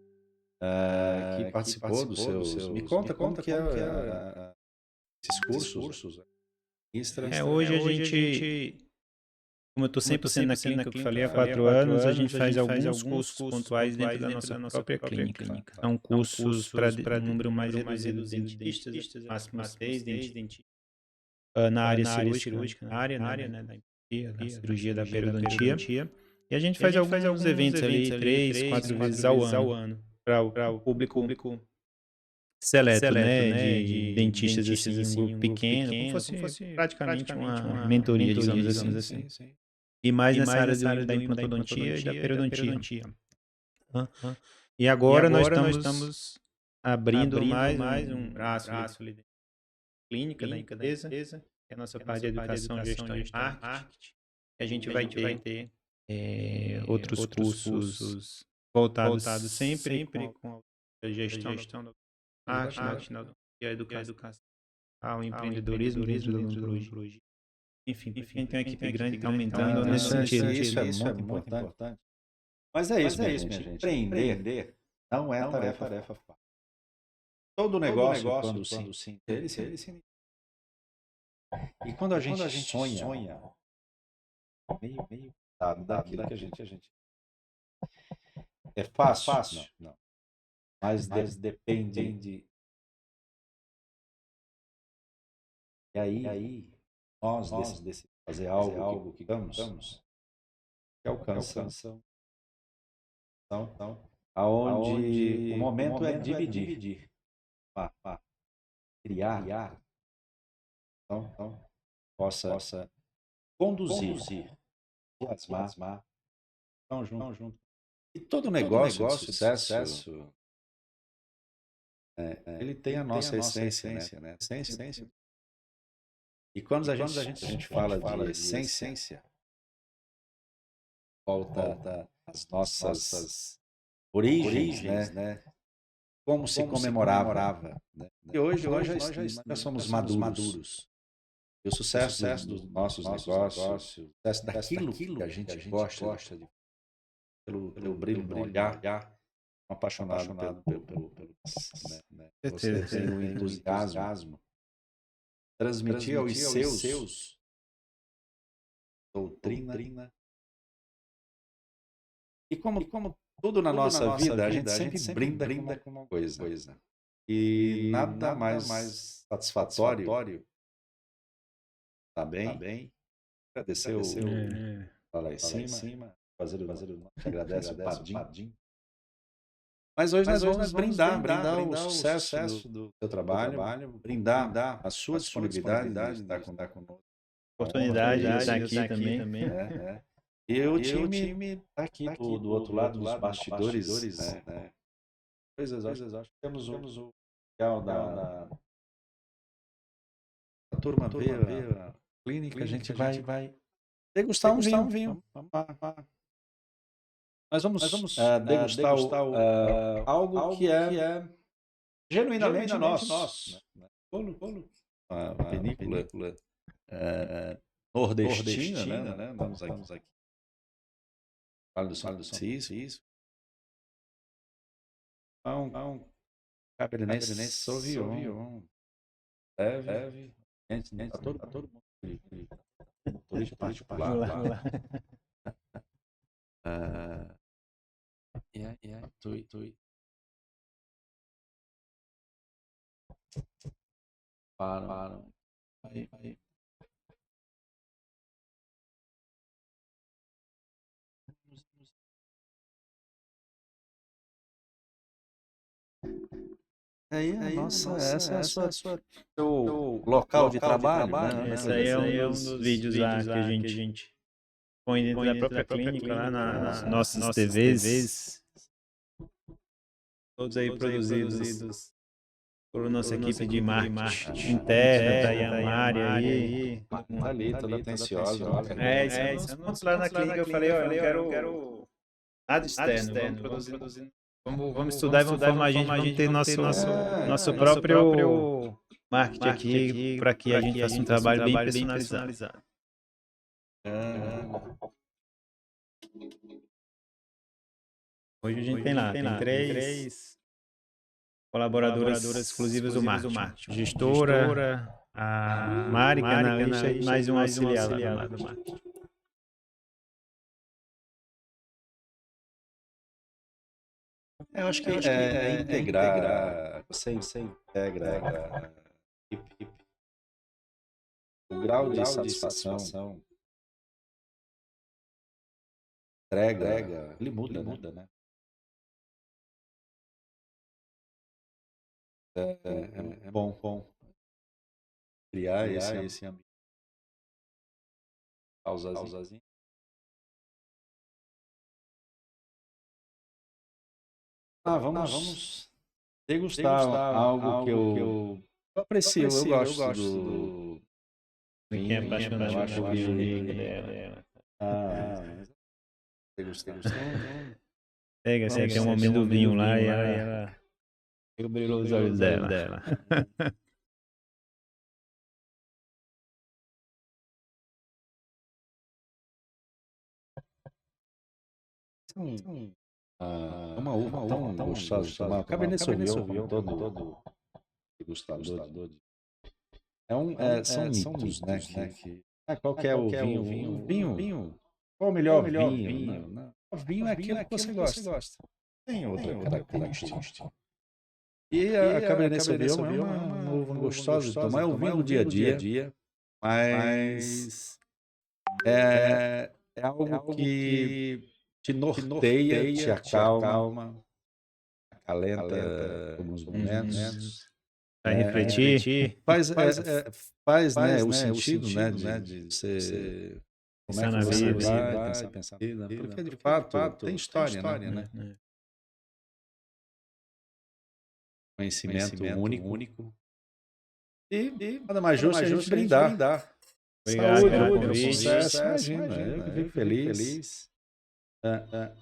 Que participou dos seus... Me conta como que é esses cursos. Hoje a gente, como eu estou 100% na clínica, que eu falei há 4 anos, a gente faz alguns cursos pontuais dentro da nossa própria clínica. São cursos para número mais reduzido de dentistas, máximo 6 dentistas. Na área cirúrgica, na área da cirurgia da periodontia. E a gente faz alguns eventos ali, 3, 4 vezes ao ano. Para o público seleto, né, de dentistas assim, um grupo pequeno, como fosse praticamente uma mentoria, digamos assim. E mais nessa área da implantodontia e da periodontia. E agora nós estamos abrindo mais um braço ali da clínica da empresa, que é a nossa parte de educação, gestão e marketing, que a gente vai ter outros cursos voltados sempre com a gestão da arte, e a educação, ao empreendedorismo dentro da odontologia. Enfim, para quem tem uma equipe grande, está aumentando nesse sentido. Isso é muito importante. Mas é isso, minha gente. Empreender não é tarefa fácil. Todo negócio, quando se inicia, ele se inicia. E quando a gente sonha, meio daquilo que a gente... É fácil? Não. Mas depende. E aí nós decidimos fazer algo que vamos, que alcançam. Então, aonde o momento é dividir. Criar. Então, possa conduzir, plasmar, estão junto. E todo negócio de sucesso, ele tem a nossa essência, né? Essência. E quando a gente fala de essência, volta às nossas origens, né? Como se comemorava, né? E hoje nós somos maduros. E o sucesso dos nossos negócios, o sucesso daquilo que a gente gosta de, pelo brilho no olhar, apaixonado pelo né? Você tem o entusiasmo, transmitir aos seus doutrina. E como tudo na nossa vida, a gente sempre brinda com uma coisa. E nada mais satisfatório. Tá bem? Agradecer o lá em cima, fazer o agradece o Padim. Mas hoje nós vamos brindar o sucesso do seu trabalho, brindar a sua disponibilidade de estar conosco. Oportunidade de estar aqui também. E o time está aqui do outro lado dos bastidores, né? Coisas, acho que temos o legal da turma ver a clínica, a gente vai degustar um vinho. Vamos lá. Nós vamos degustar algo que é genuinamente nosso. Né? Uma vinícola nordestina, né? Vamos aqui. Vale do São Francisco. Cabernet Sauvignon. Leve. Gente, tá todo mundo turista particular lá. Tô. Param. Aí. Essa é a sua seu local de trabalho, né? Esse aí é um dos vídeos lá que a gente põe dentro da própria clínica, lá nas nossas TVs. Todos aí produzidos por nossa equipe de marketing interna, tá aí a Mari aí. Tá ali, toda atenciosa. Isso. Antes lá na clínica eu falei, eu quero nada externo, vamos estudar e vamos formar a gente, vamos ter nosso próprio marketing aqui, para que a gente faça um trabalho bem personalizado. Hoje a gente tem três colaboradoras exclusivas do marketing. Gestora, a Mari, analista e mais um auxiliar lá do marketing. Eu acho que é integrar, você integra a equipe. O grau de satisfação, entrega, ele muda, né? É bom criar esse ambiente. Pausazinho. Vamos degustar algo que eu aprecio. Eu gosto do Quem é apaixonado por vinho dela. Tem um momento do vinho lá e ela brilhou os olhos dela. É uma uva tão gostosa de tomar. O Cabernet Sauvignon, todo degustador. São mitos, né? Qual que é o vinho? Qual o melhor vinho? Não. O vinho é aquilo que você gosta. Tem outra característica. E a Cabernet Sauvignon é uma uva gostosa de tomar. É um vinho do dia a dia, mas é algo que te norteia, te acalma, acalenta alguns momentos. Vai refletir. Faz, né, o sentido, né, de você como é que você vai pensar na vida, porque de fato tem história, né? Conhecimento único. E nada mais justo a gente brindar. Obrigado Saúde, pelo convite. sucesso, imagina, eu que fico feliz. É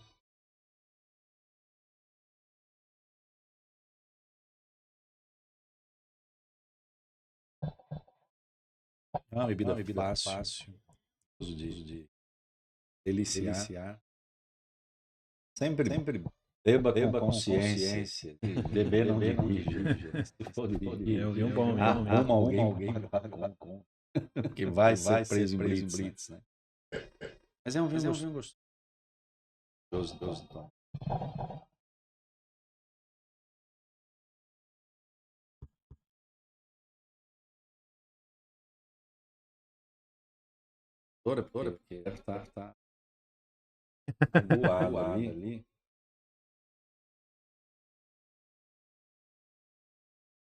uma bebida fácil, uso de deliciar. Sempre beba com consciência. Beber não dirige. Se for dirigir, Eu vi um bom, arruma alguém que vai ser preso em blitz, né? Mas é um vinho gostoso. Então. Porque deve estar voado ali.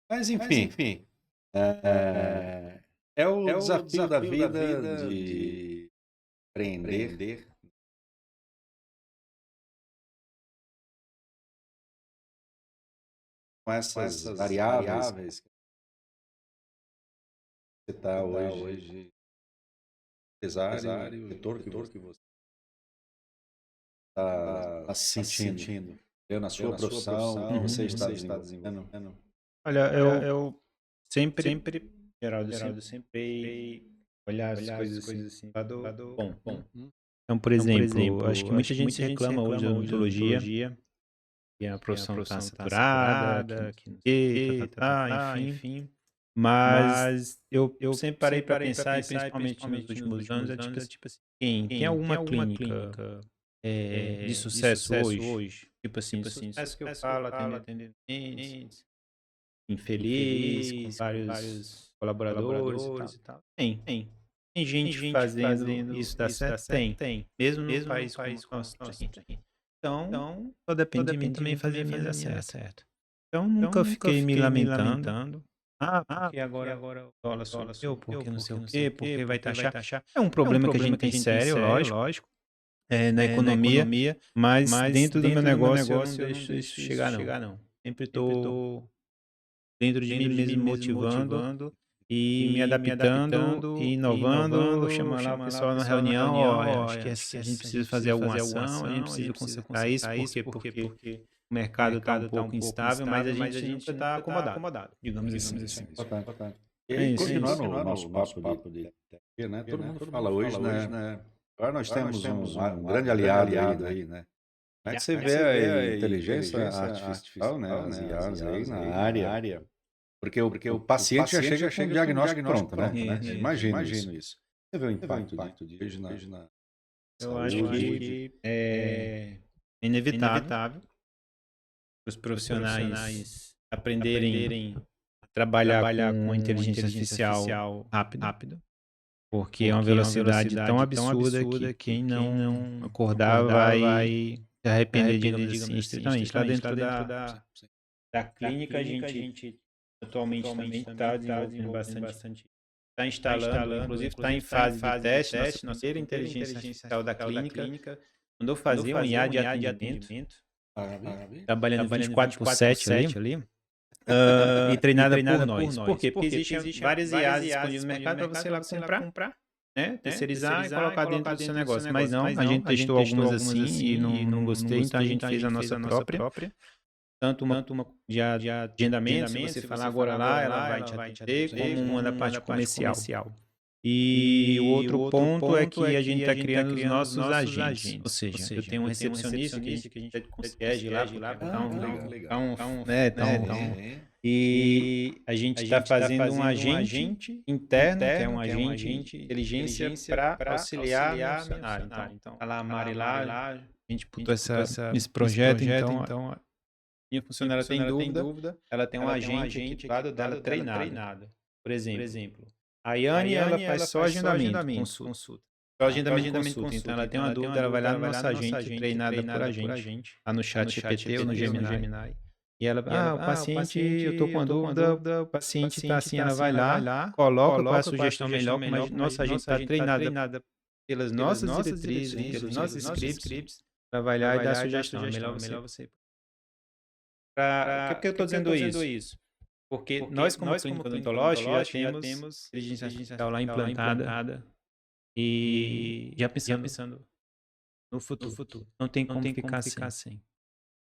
Mas enfim, é o desafio da vida de aprender com essas variáveis que você está hoje, empresário, editor que você está se sentindo. Eu na sua profissão, você está desenvolvendo. Olha, eu sempre, Geraldo, sempre olhar as coisas assim, lado bom. Então, por exemplo, acho que muita gente se reclama hoje da odontologia, que a profissão está saturada, que não sei o que, enfim. Mas eu sempre parei para pensar, e principalmente nos últimos anos, é tipo assim, tem alguma clínica de sucesso hoje? Tipo assim, sucesso que eu falo, atendendo clientes, infeliz, com vários colaboradores e tal. Tem gente fazendo isso dar certo? Tem. Mesmo num país como o nosso aqui. Então, só depende de mim também fazer minha dar certo. Então, nunca fiquei me lamentando. Porque agora o dólar subiu, porque não sei o quê, porque vai taxar. É um problema que a gente tem sério, lógico, na economia, mas dentro do meu negócio eu não deixo isso chegar, não. Sempre estou dentro de mim mesmo motivando e me adaptando e inovando, chamando lá o pessoal na reunião, acho que a gente precisa fazer alguma ação, a gente precisa consertar isso, porque o mercado está um pouco instável, mas a gente nunca está acomodado, digamos assim. Importante. É E isso. continuando o nosso papo de tecnologia, né? Todo mundo fala hoje, né? Agora nós temos um grande aliado aí, né? Como é que você vê a inteligência artificial, né? As IAs aí na área? Porque o paciente já chega com o diagnóstico pronto, né? Imagina isso. Você vê o impacto disso hoje na Eu acho que é inevitável os profissionais aprenderem a trabalhar com a inteligência artificial rápido, porque é uma velocidade tão absurda que quem não acordar vai se arrepender, digamos assim, estritamente. Lá dentro da clínica, a gente atualmente também está desenvolvendo bastante. Está instalando, inclusive está em fase de teste, nossa primeira inteligência artificial da clínica. Mandou fazer um IA de atendimento, trabalhando 24/7 ali, e treinada por nós. Por quê? Porque existem várias IAs disponíveis no mercado para você ir lá comprar né, terceirizar e colocar dentro do seu negócio. Mas não, a gente testou algumas assim e não gostei, então a gente fez a nossa própria. Tanto uma de agendamento, se você falar agora lá, ela vai te atender, como uma da parte comercial. E o outro ponto é que a gente está criando os nossos agentes. Ou seja, eu tenho um recepcionista que a gente pede concierge lá, e a gente está fazendo um agente interno, que é um agente de inteligência para auxiliar meu funcionário. Então, tá lá a Mari lá, a gente botou esse projeto, então a minha funcionária tem dúvida, ela tem um agente equipado dela treinado. Por exemplo, a Yane, ela faz só agendamento, consulta. Só agendamento e consulta. Então, ela tem uma dúvida, ela vai lá no nosso agente, treinada por a gente, lá no chat GPT ou no Gemini. E ela, o paciente, eu tô com uma dúvida, o paciente está assim, ela vai lá, coloca qual é a sugestão melhor, como a nossa agente está treinada pelas nossas diretrizes, pelos nossos scripts, ela vai lá e dá a sugestão, é melhor você. Por que eu estou dizendo isso? Porque nós, como clínica odontológica, já temos inteligência artificial lá implantada e já pensando no futuro. Não tem como ficar sem.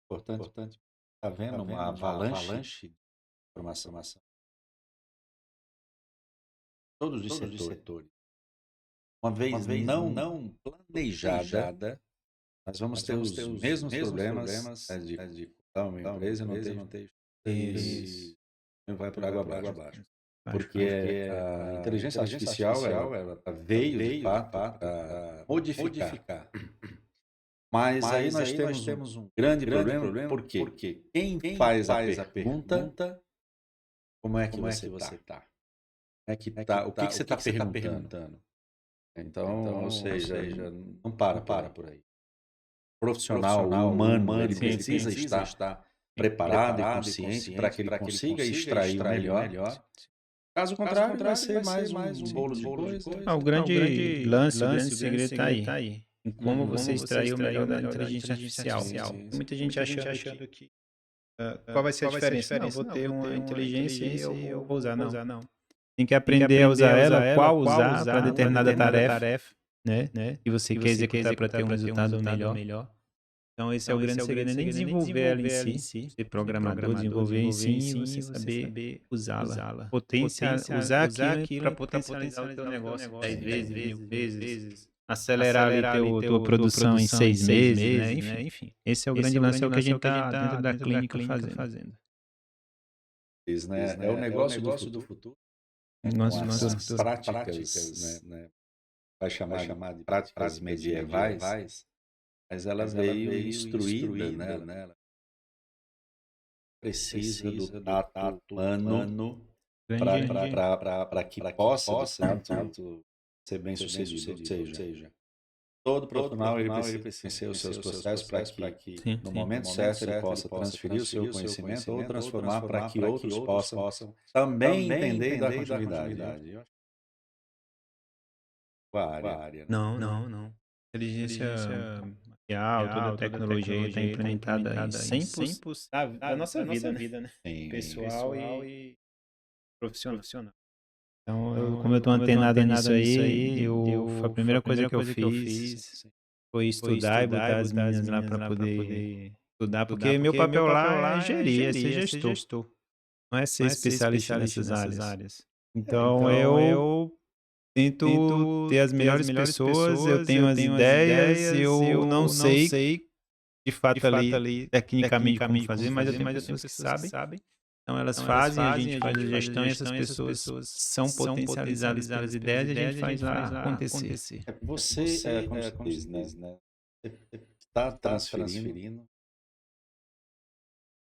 Importante. Está vendo uma avalanche de informação. Todos os setores. Uma vez não planejada, nós vamos ter os mesmos problemas de uma empresa não ter e vai por água abaixo. Porque a inteligência artificial ela veio de fato para modificar. Mas aí nós temos um grande problema, porque quem faz a pergunta, como é que você está? O que você está perguntando? Então, ou seja, não para por aí. O profissional humano, ele precisa estar preparado e consciente para que ele consiga extrair o melhor. Caso contrário, vai ser mais um bolo de coisa. O grande lance, o grande segredo está aí. Em como você extrair o melhor da inteligência artificial. Tem muita gente achando que qual vai ser a diferença? Não, vou ter uma inteligência e eu vou usar. Não. Tem que aprender a usar ela, qual usar para determinada tarefa, né? Que você quer executar para ter um resultado melhor. Então, esse é o grande segredo, nem desenvolver ela em si, ser programador, desenvolver em si e você saber usá-la. Usar aquilo para potencializar o teu negócio 10 vezes, 1000 vezes, acelerar ali tua produção em 6 meses, né? Enfim, esse é o grande lance, é o que a gente está dentro da clínica fazendo. É o negócio do futuro. As práticas, né? Vai chamar de práticas medievais, mas ela veio instruída, né? Precisa do tato humano para que possa, de fato, ser bem sucedido. Ou seja, todo profissional ele precisa conhecer os seus processos para que, no momento certo, ele possa transferir o seu conhecimento ou transformar para que outros possam também entender e dar continuidade. Área. Não. Inteligência artificial, toda a tecnologia está implementada em 100% da nossa vida, né? Pessoal e profissional. Então, como eu estou antenado nisso aí, a primeira coisa que eu fiz foi estudar e botar as meninas lá para poder estudar, porque meu papel lá é gerir, é ser gestor, não é ser especialista nessas áreas. Então, eu tento ter as melhores pessoas, eu tenho as ideias, eu não sei de fato ali tecnicamente como fazer, mas eu tenho pessoas que sabem. Então elas fazem, a gente faz a gestão e essas pessoas são potencializadas pelas ideias e a gente faz lá acontecer. Você, como se diz, né? Você está transferindo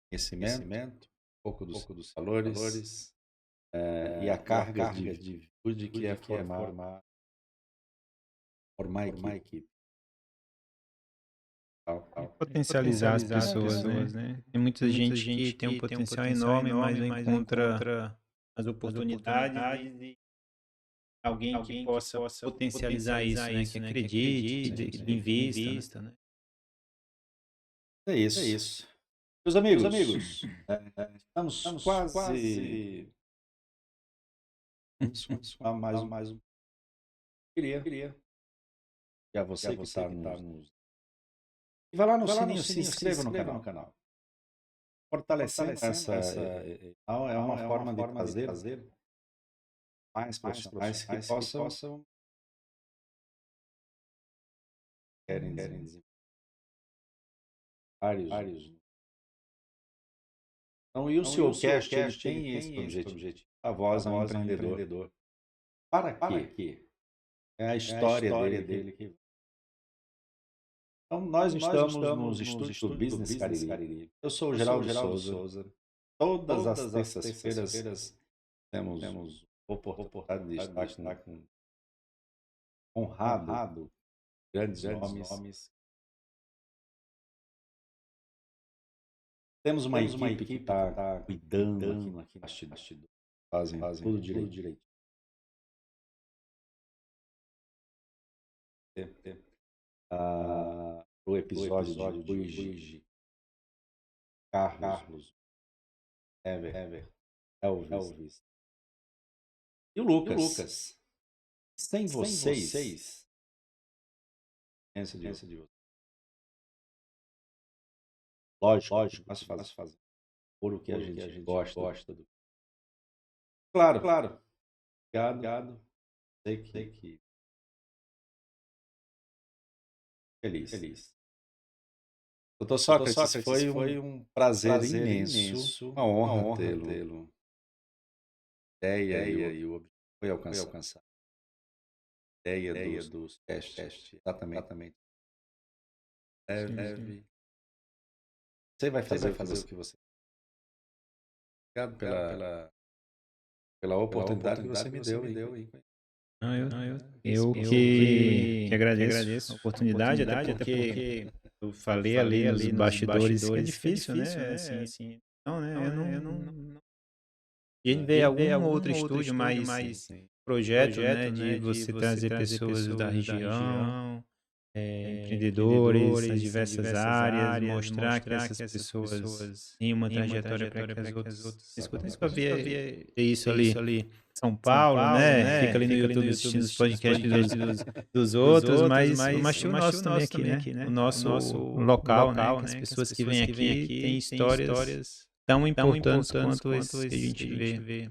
conhecimento, um pouco dos valores, e a carga de virtude que é formar equipe. Potencializar as pessoas, né? Tem muita gente que tem um potencial enorme, mas não encontra as oportunidades e alguém que possa potencializar isso, né? Que acredite, que invista, né? É isso. Meus amigos, estamos quase a mais um queria. E a você que está nos... E vai lá no sininho, se inscreva no canal. Fortalecendo essa... É uma forma de fazer mais profissionais que possam... Querem desenvolver vários. Então, e o SEOcast, ele tem esse objetivo. A voz ao empreendedor. Para quê? É a história dele que... Então, nós estamos nos estúdios do Business Cariri. Eu sou o Geraldo Souza. Todas as terças-feiras temos oportunidade de estar com honrado grandes nomes. Temos uma equipe que está cuidando aqui no bastidor. Fazem tudo direito. O episódio de hoje, Carlos, Ever, Elvis e o Lucas. Sem vocês, pensa de você. Lógico, nós fazemos por o que a gente gosta do... Claro. Obrigado. Sei que feliz. Doutor Sócrates, foi um prazer imenso, uma honra tê-lo. Ideia e o objetivo foi alcançado. Ideia dos testes, exatamente. Deve. Você vai fazer o que você... Obrigado pela oportunidade que você me deu. Eu que agradeço a oportunidade, até porque eu falei ali nos bastidores que é difícil, né? Assim, não, né? Eu não... A gente vê algum outro estúdio, mas projeto, né? De você trazer pessoas da região, empreendedores nas diversas áreas, mostrar que essas pessoas têm uma trajetória para que as outras escutem. Nunca vi isso ali. São Paulo, né? Fica ali no YouTube assistindo os podcasts dos outros, mas tinha o nosso também aqui, né? O nosso local, né? Que as pessoas que vêm aqui têm histórias tão importantes quanto esse que a gente vê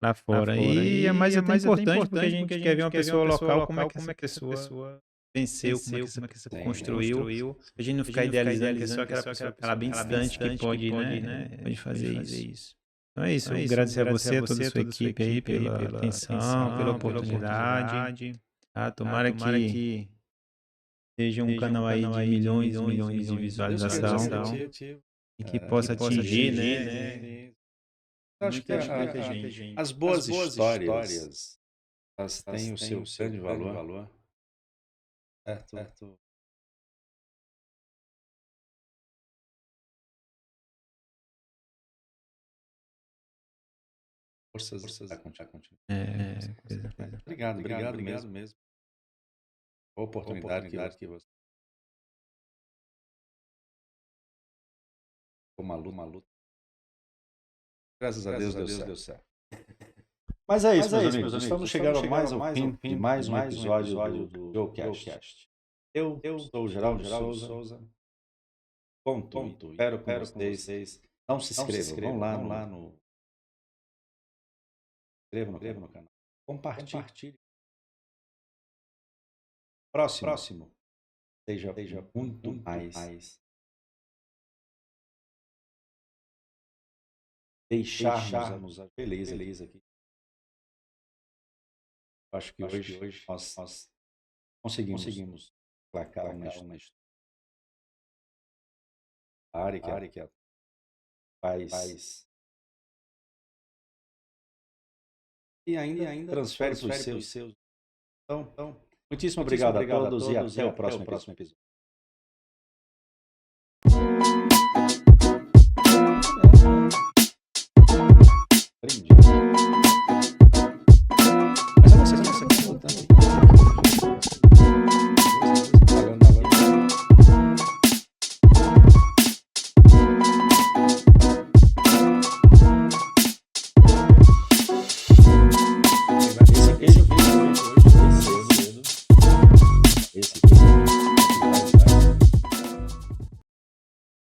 lá fora. E é mais até importante porque a gente quer ver uma pessoa local, como é que essa pessoa venceu, como é que essa pessoa construiu. A gente não ficar idealizando que é só aquela pessoa que bem distante que pode, né? Pode fazer isso. Então é isso, agradecer a você, a toda a sua equipe aí pela atenção, pela oportunidade. Tomara que seja um canal aí de milhões e milhões de visualização e que possa atingir, né? Acho que as boas histórias, elas têm o seu grande valor. Certo. Forças a continuar. Coisa. Obrigado mesmo. A oportunidade que você... Uma luta. Graças a Deus deu certo. Mas é isso, meus amigos. Estamos chegando mais ao fim de mais um episódio do SEOcast. Eu sou o Geraldo Souza. Ponto. Espero com vocês. Não se inscrevam. Vão lá no... Inscreva no canal. Compartilhe. Próximo. Seja muito mais. Deixarmos a beleza aqui. Acho que hoje nós conseguimos placar uma área que faz e ainda transfere para os seus. Então, muitíssimo obrigado a todos e até o próximo episódio.